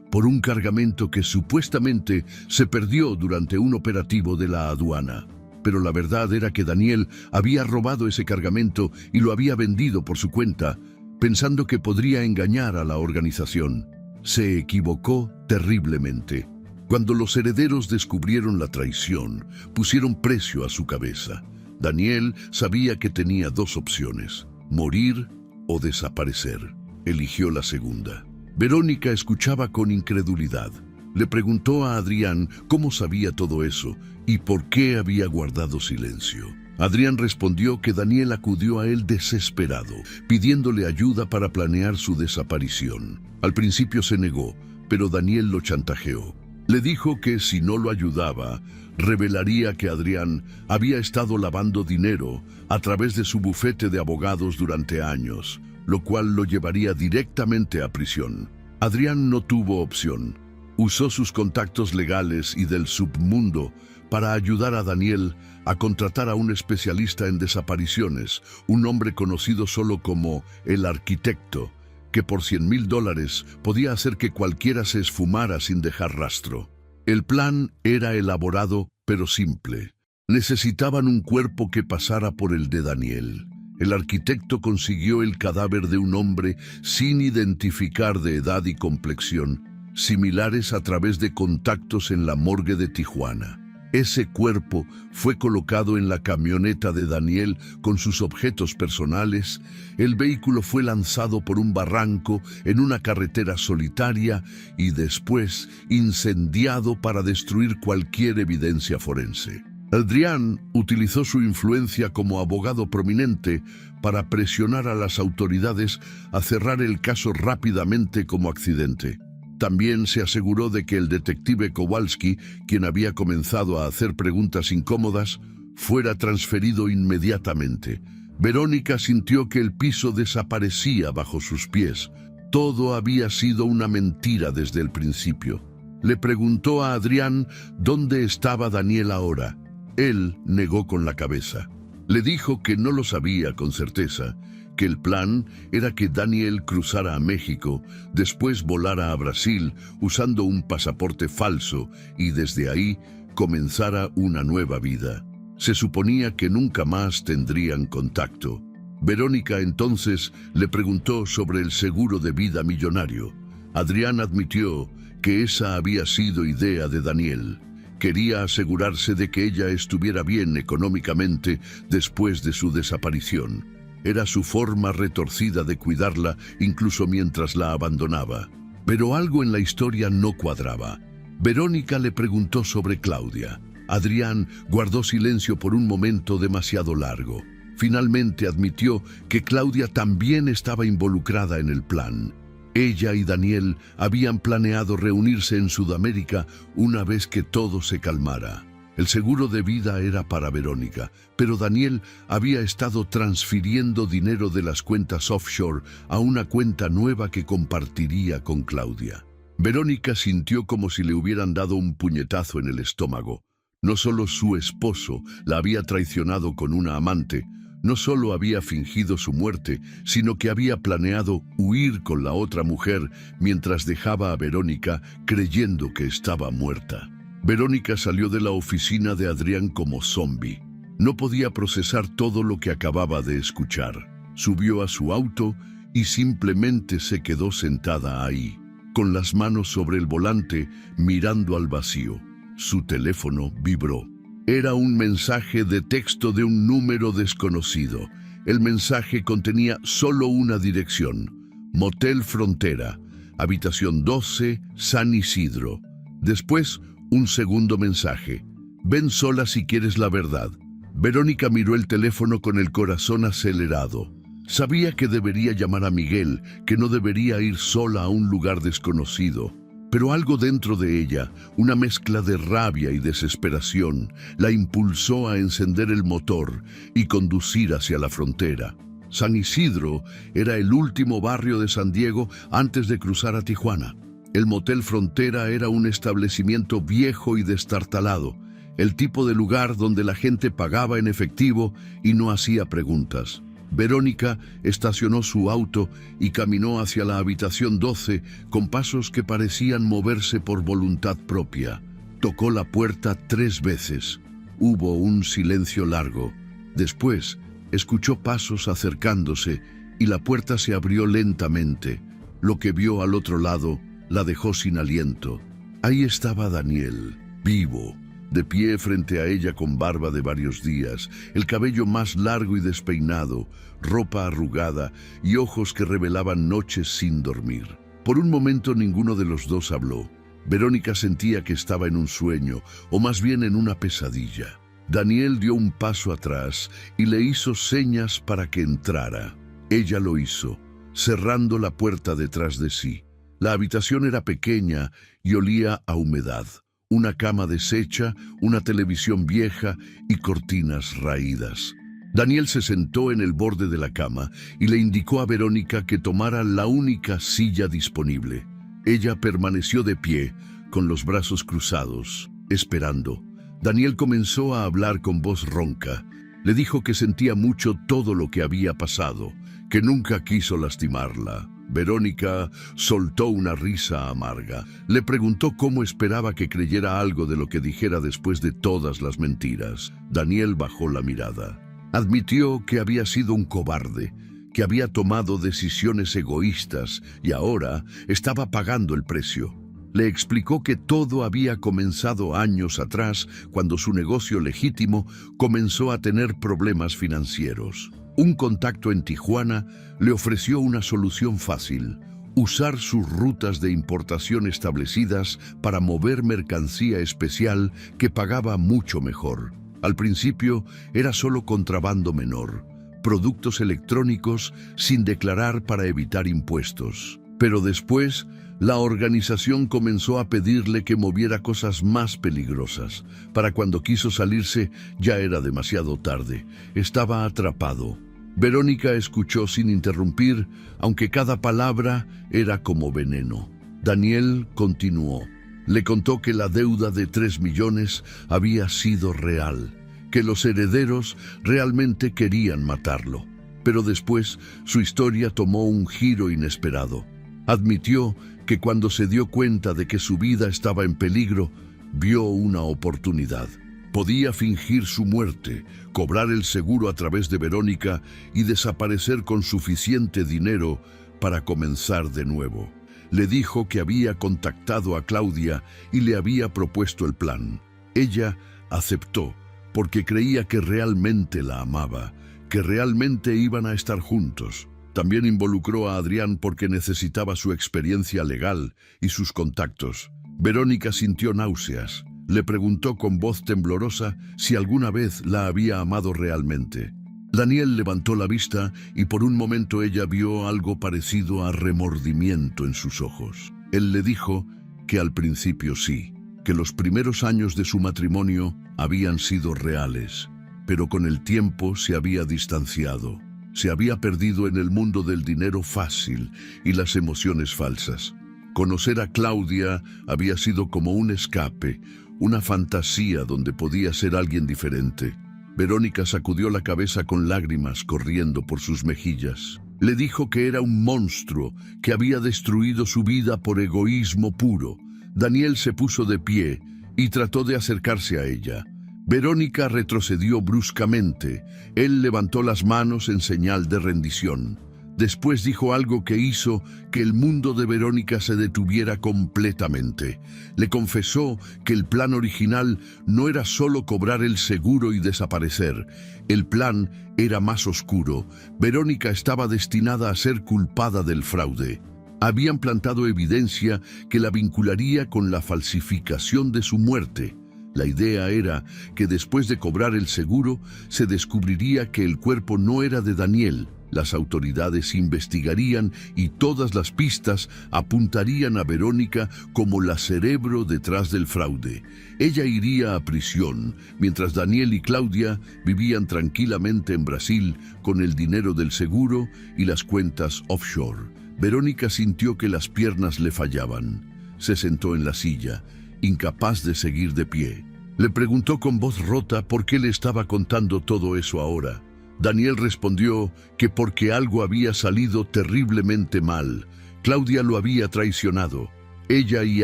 por un cargamento que supuestamente se perdió durante un operativo de la aduana. Pero la verdad era que Daniel había robado ese cargamento y lo había vendido por su cuenta, pensando que podría engañar a la organización. Se equivocó terriblemente. Cuando los herederos descubrieron la traición, pusieron precio a su cabeza. Daniel sabía que tenía dos opciones: morir o desaparecer. Eligió la segunda. Verónica escuchaba con incredulidad. Le preguntó a Adrián cómo sabía todo eso y por qué había guardado silencio. Adrián respondió que Daniel acudió a él desesperado, pidiéndole ayuda para planear su desaparición. Al principio se negó, pero Daniel lo chantajeó. Le dijo que si no lo ayudaba, revelaría que Adrián había estado lavando dinero a través de su bufete de abogados durante años, lo cual lo llevaría directamente a prisión. Adrián no tuvo opción. Usó sus contactos legales y del submundo para ayudar a Daniel a contratar a un especialista en desapariciones, un hombre conocido solo como el Arquitecto, que por $100,000 podía hacer que cualquiera se esfumara sin dejar rastro. El plan era elaborado, pero simple. Necesitaban un cuerpo que pasara por el de Daniel. El arquitecto consiguió el cadáver de un hombre sin identificar de edad y complexión, similares a través de contactos en la morgue de Tijuana. Ese cuerpo fue colocado en la camioneta de Daniel con sus objetos personales. El vehículo fue lanzado por un barranco en una carretera solitaria y después incendiado para destruir cualquier evidencia forense. Adrián utilizó su influencia como abogado prominente para presionar a las autoridades a cerrar el caso rápidamente como accidente. También se aseguró de que el detective Kowalski, quien había comenzado a hacer preguntas incómodas, fuera transferido inmediatamente. Verónica sintió que el piso desaparecía bajo sus pies. Todo había sido una mentira desde el principio. Le preguntó a Adrián dónde estaba Daniel ahora. Él negó con la cabeza. Le dijo que no lo sabía con certeza, que el plan era que Daniel cruzara a México, después volara a Brasil usando un pasaporte falso y desde ahí comenzara una nueva vida. Se suponía que nunca más tendrían contacto. Verónica entonces le preguntó sobre el seguro de vida millonario. Adrián admitió que esa había sido idea de Daniel. Quería asegurarse de que ella estuviera bien económicamente después de su desaparición. Era su forma retorcida de cuidarla incluso mientras la abandonaba. Pero algo en la historia no cuadraba. Verónica le preguntó sobre Claudia. Adrián guardó silencio por un momento demasiado largo. Finalmente admitió que Claudia también estaba involucrada en el plan. Ella y Daniel habían planeado reunirse en Sudamérica una vez que todo se calmara. El seguro de vida era para Verónica, pero Daniel había estado transfiriendo dinero de las cuentas offshore a una cuenta nueva que compartiría con Claudia. Verónica sintió como si le hubieran dado un puñetazo en el estómago. No solo su esposo la había traicionado con una amante, no solo había fingido su muerte, sino que había planeado huir con la otra mujer mientras dejaba a Verónica creyendo que estaba muerta. Verónica salió de la oficina de Adrián como zombi. No podía procesar todo lo que acababa de escuchar. Subió a su auto y simplemente se quedó sentada ahí, con las manos sobre el volante, mirando al vacío. Su teléfono vibró. Era un mensaje de texto de un número desconocido. El mensaje contenía solo una dirección: Motel Frontera, habitación 12, San Isidro. Después, un segundo mensaje: ven sola si quieres la verdad. Verónica miró el teléfono con el corazón acelerado. Sabía que debería llamar a Miguel, que no debería ir sola a un lugar desconocido. Pero algo dentro de ella, una mezcla de rabia y desesperación, la impulsó a encender el motor y conducir hacia la frontera. San Isidro era el último barrio de San Diego antes de cruzar a Tijuana. El Motel Frontera era un establecimiento viejo y destartalado, el tipo de lugar donde la gente pagaba en efectivo y no hacía preguntas. Verónica estacionó su auto y caminó hacia la habitación 12 con pasos que parecían moverse por voluntad propia. Tocó la puerta 3 veces. Hubo un silencio largo. Después, escuchó pasos acercándose y la puerta se abrió lentamente. Lo que vio al otro lado la dejó sin aliento. Ahí estaba Daniel, vivo, de pie frente a ella con barba de varios días, el cabello más largo y despeinado, ropa arrugada y ojos que revelaban noches sin dormir. Por un momento ninguno de los dos habló. Verónica sentía que estaba en un sueño, o más bien en una pesadilla. Daniel dio un paso atrás y le hizo señas para que entrara. Ella lo hizo, cerrando la puerta detrás de sí. La habitación era pequeña y olía a humedad. Una cama deshecha, una televisión vieja y cortinas raídas. Daniel se sentó en el borde de la cama y le indicó a Verónica que tomara la única silla disponible. Ella permaneció de pie, con los brazos cruzados, esperando. Daniel comenzó a hablar con voz ronca. Le dijo que sentía mucho todo lo que había pasado, que nunca quiso lastimarla. Verónica soltó una risa amarga. Le preguntó cómo esperaba que creyera algo de lo que dijera después de todas las mentiras. Daniel bajó la mirada. Admitió que había sido un cobarde, que había tomado decisiones egoístas y ahora estaba pagando el precio. Le explicó que todo había comenzado años atrás, cuando su negocio legítimo comenzó a tener problemas financieros. Un contacto en Tijuana le ofreció una solución fácil: usar sus rutas de importación establecidas para mover mercancía especial que pagaba mucho mejor. Al principio era solo contrabando menor, productos electrónicos sin declarar para evitar impuestos. Pero después, la organización comenzó a pedirle que moviera cosas más peligrosas. Para cuando quiso salirse, ya era demasiado tarde. Estaba atrapado. Verónica escuchó sin interrumpir, aunque cada palabra era como veneno. Daniel continuó. Le contó que la deuda de 3 millones había sido real, que los herederos realmente querían matarlo. Pero después, su historia tomó un giro inesperado. Admitió que cuando se dio cuenta de que su vida estaba en peligro, vio una oportunidad. Podía fingir su muerte, cobrar el seguro a través de Verónica y desaparecer con suficiente dinero para comenzar de nuevo. Le dijo que había contactado a Claudia y le había propuesto el plan. Ella aceptó porque creía que realmente la amaba, que realmente iban a estar juntos. También involucró a Adrián porque necesitaba su experiencia legal y sus contactos. Verónica sintió náuseas. Le preguntó con voz temblorosa si alguna vez la había amado realmente. Daniel levantó la vista y por un momento ella vio algo parecido a remordimiento en sus ojos. Él le dijo que al principio sí, que los primeros años de su matrimonio habían sido reales, pero con el tiempo se había distanciado. Se había perdido en el mundo del dinero fácil y las emociones falsas. Conocer a Claudia había sido como un escape, una fantasía donde podía ser alguien diferente. Verónica sacudió la cabeza con lágrimas corriendo por sus mejillas. Le dijo que era un monstruo, que había destruido su vida por egoísmo puro. Daniel se puso de pie y trató de acercarse a ella. Verónica retrocedió bruscamente. Él levantó las manos en señal de rendición. Después dijo algo que hizo que el mundo de Verónica se detuviera completamente. Le confesó que el plan original no era solo cobrar el seguro y desaparecer. El plan era más oscuro. Verónica estaba destinada a ser culpada del fraude. Habían plantado evidencia que la vincularía con la falsificación de su muerte. La idea era que después de cobrar el seguro, se descubriría que el cuerpo no era de Daniel. Las autoridades investigarían y todas las pistas apuntarían a Verónica como la cerebro detrás del fraude. Ella iría a prisión, mientras Daniel y Claudia vivían tranquilamente en Brasil con el dinero del seguro y las cuentas offshore. Verónica sintió que las piernas le fallaban. Se sentó en la silla, incapaz de seguir de pie. Le preguntó con voz rota por qué le estaba contando todo eso ahora. Daniel respondió que porque algo había salido terriblemente mal. Claudia lo había traicionado. Ella y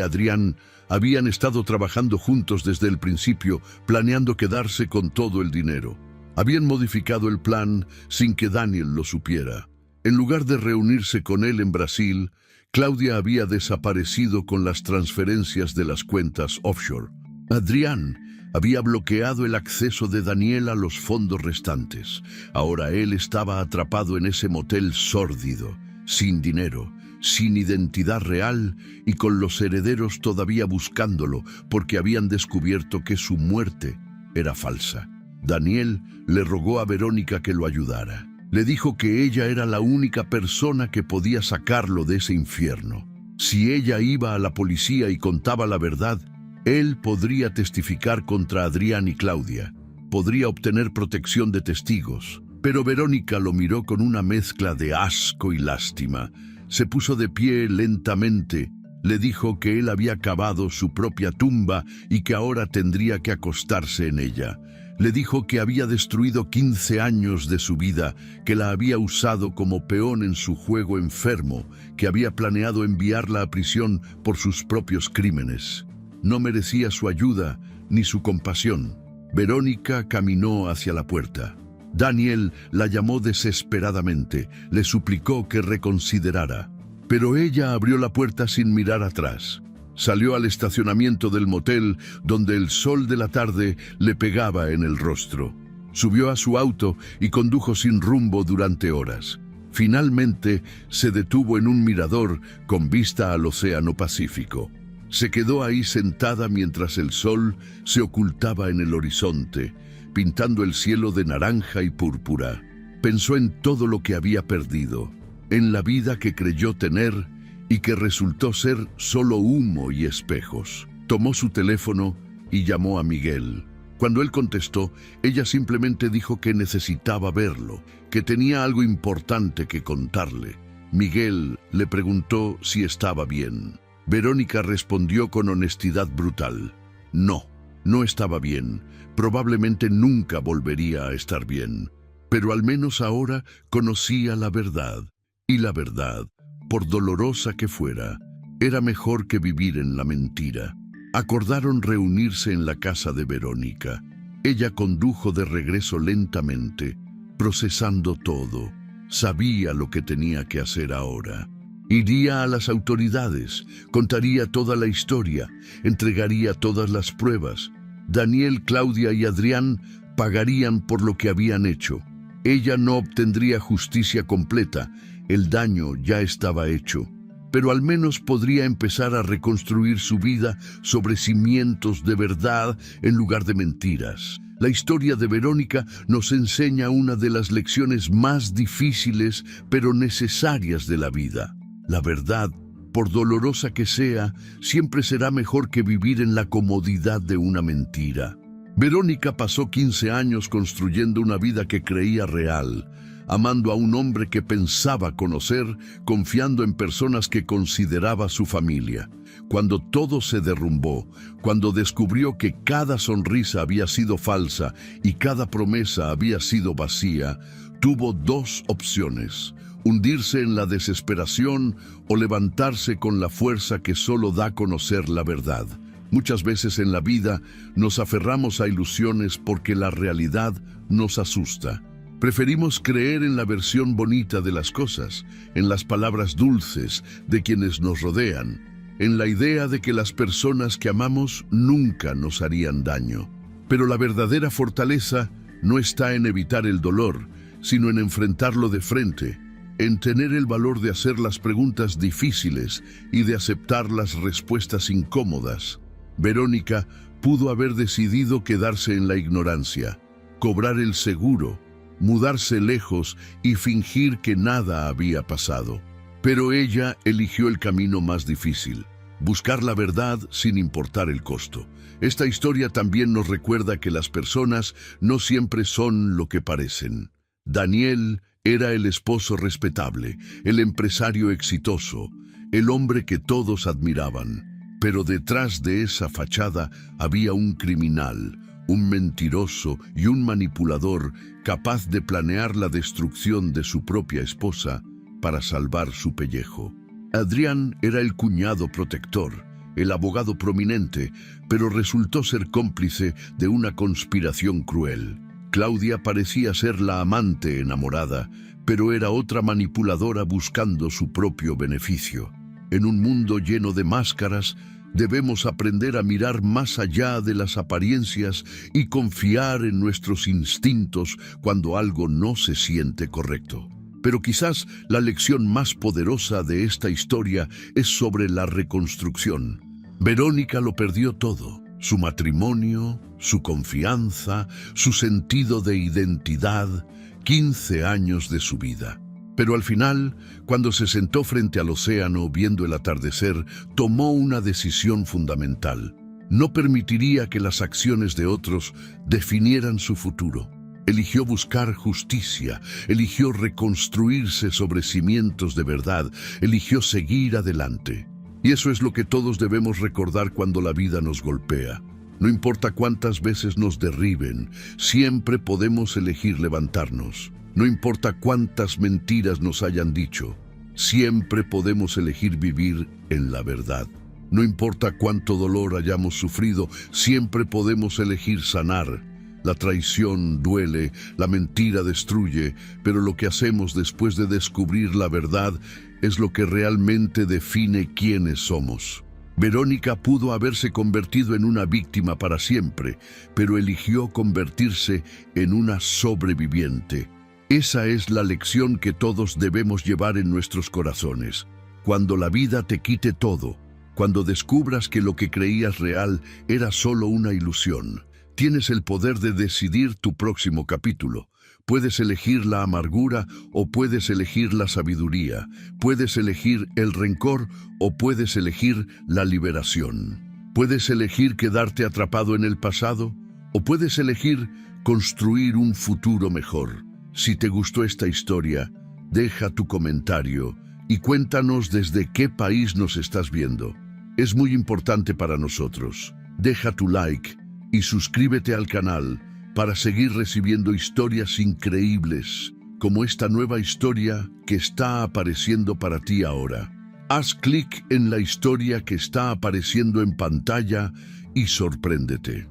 Adrián habían estado trabajando juntos desde el principio, planeando quedarse con todo el dinero. Habían modificado el plan sin que Daniel lo supiera. En lugar de reunirse con él en Brasil, Claudia había desaparecido con las transferencias de las cuentas offshore. Adrián había bloqueado el acceso de Daniel a los fondos restantes. Ahora él estaba atrapado en ese motel sórdido, sin dinero, sin identidad real y con los herederos todavía buscándolo porque habían descubierto que su muerte era falsa. Daniel le rogó a Verónica que lo ayudara. Le dijo que ella era la única persona que podía sacarlo de ese infierno. Si ella iba a la policía y contaba la verdad, él podría testificar contra Adrián y Claudia. Podría obtener protección de testigos. Pero Verónica lo miró con una mezcla de asco y lástima. Se puso de pie lentamente. Le dijo que él había cavado su propia tumba y que ahora tendría que acostarse en ella. Le dijo que había destruido 15 años de su vida, que la había usado como peón en su juego enfermo, que había planeado enviarla a prisión por sus propios crímenes. No merecía su ayuda ni su compasión. Verónica caminó hacia la puerta. Daniel la llamó desesperadamente, le suplicó que reconsiderara. Pero ella abrió la puerta sin mirar atrás. Salió al estacionamiento del motel, donde el sol de la tarde le pegaba en el rostro. Subió a su auto y condujo sin rumbo durante horas. Finalmente se detuvo en un mirador con vista al Océano Pacífico. Se quedó ahí sentada mientras el sol se ocultaba en el horizonte, pintando el cielo de naranja y púrpura. Pensó en todo lo que había perdido, en la vida que creyó tener y que resultó ser solo humo y espejos. Tomó su teléfono y llamó a Miguel. Cuando él contestó, ella simplemente dijo que necesitaba verlo, que tenía algo importante que contarle. Miguel le preguntó si estaba bien. Verónica respondió con honestidad brutal. No, no estaba bien. Probablemente nunca volvería a estar bien. Pero al menos ahora conocía la verdad. Y la verdad, por dolorosa que fuera, era mejor que vivir en la mentira. Acordaron reunirse en la casa de Verónica. Ella condujo de regreso lentamente, procesando todo. Sabía lo que tenía que hacer ahora. Iría a las autoridades, contaría toda la historia, entregaría todas las pruebas. Daniel, Claudia y Adrián pagarían por lo que habían hecho. Ella no obtendría justicia completa, el daño ya estaba hecho, pero al menos podría empezar a reconstruir su vida sobre cimientos de verdad en lugar de mentiras. La historia de Verónica nos enseña una de las lecciones más difíciles pero necesarias de la vida. La verdad, por dolorosa que sea, siempre será mejor que vivir en la comodidad de una mentira. Verónica pasó 15 años construyendo una vida que creía real, amando a un hombre que pensaba conocer, confiando en personas que consideraba su familia. Cuando todo se derrumbó, cuando descubrió que cada sonrisa había sido falsa y cada promesa había sido vacía, tuvo dos opciones: hundirse en la desesperación o levantarse con la fuerza que solo da a conocer la verdad. Muchas veces en la vida nos aferramos a ilusiones porque la realidad nos asusta. Preferimos creer en la versión bonita de las cosas, en las palabras dulces de quienes nos rodean, en la idea de que las personas que amamos nunca nos harían daño. Pero la verdadera fortaleza no está en evitar el dolor, sino en enfrentarlo de frente, en tener el valor de hacer las preguntas difíciles y de aceptar las respuestas incómodas. Verónica pudo haber decidido quedarse en la ignorancia, cobrar el seguro, mudarse lejos y fingir que nada había pasado. Pero ella eligió el camino más difícil: buscar la verdad sin importar el costo. Esta historia también nos recuerda que las personas no siempre son lo que parecen. Daniel era el esposo respetable, el empresario exitoso, el hombre que todos admiraban. Pero detrás de esa fachada había un criminal, un mentiroso y un manipulador capaz de planear la destrucción de su propia esposa para salvar su pellejo. Adrián era el cuñado protector, el abogado prominente, pero resultó ser cómplice de una conspiración cruel. Claudia parecía ser la amante enamorada, pero era otra manipuladora buscando su propio beneficio. En un mundo lleno de máscaras, debemos aprender a mirar más allá de las apariencias y confiar en nuestros instintos cuando algo no se siente correcto. Pero quizás la lección más poderosa de esta historia es sobre la reconstrucción. Verónica lo perdió todo: su matrimonio, su confianza, su sentido de identidad, 15 años de su vida. Pero al final, cuando se sentó frente al océano viendo el atardecer, tomó una decisión fundamental. No permitiría que las acciones de otros definieran su futuro. Eligió buscar justicia, eligió reconstruirse sobre cimientos de verdad, eligió seguir adelante. Y eso es lo que todos debemos recordar cuando la vida nos golpea. No importa cuántas veces nos derriben, siempre podemos elegir levantarnos. No importa cuántas mentiras nos hayan dicho, siempre podemos elegir vivir en la verdad. No importa cuánto dolor hayamos sufrido, siempre podemos elegir sanar. La traición duele, la mentira destruye, pero lo que hacemos después de descubrir la verdad es lo que realmente define quiénes somos. Verónica pudo haberse convertido en una víctima para siempre, pero eligió convertirse en una sobreviviente. Esa es la lección que todos debemos llevar en nuestros corazones. Cuando la vida te quite todo, cuando descubras que lo que creías real era solo una ilusión, tienes el poder de decidir tu próximo capítulo. Puedes elegir la amargura o puedes elegir la sabiduría. Puedes elegir el rencor o puedes elegir la liberación. Puedes elegir quedarte atrapado en el pasado o puedes elegir construir un futuro mejor. Si te gustó esta historia, deja tu comentario y cuéntanos desde qué país nos estás viendo. Es muy importante para nosotros. Deja tu like y suscríbete al canal para seguir recibiendo historias increíbles, como esta nueva historia que está apareciendo para ti ahora. Haz clic en la historia que está apareciendo en pantalla y sorpréndete.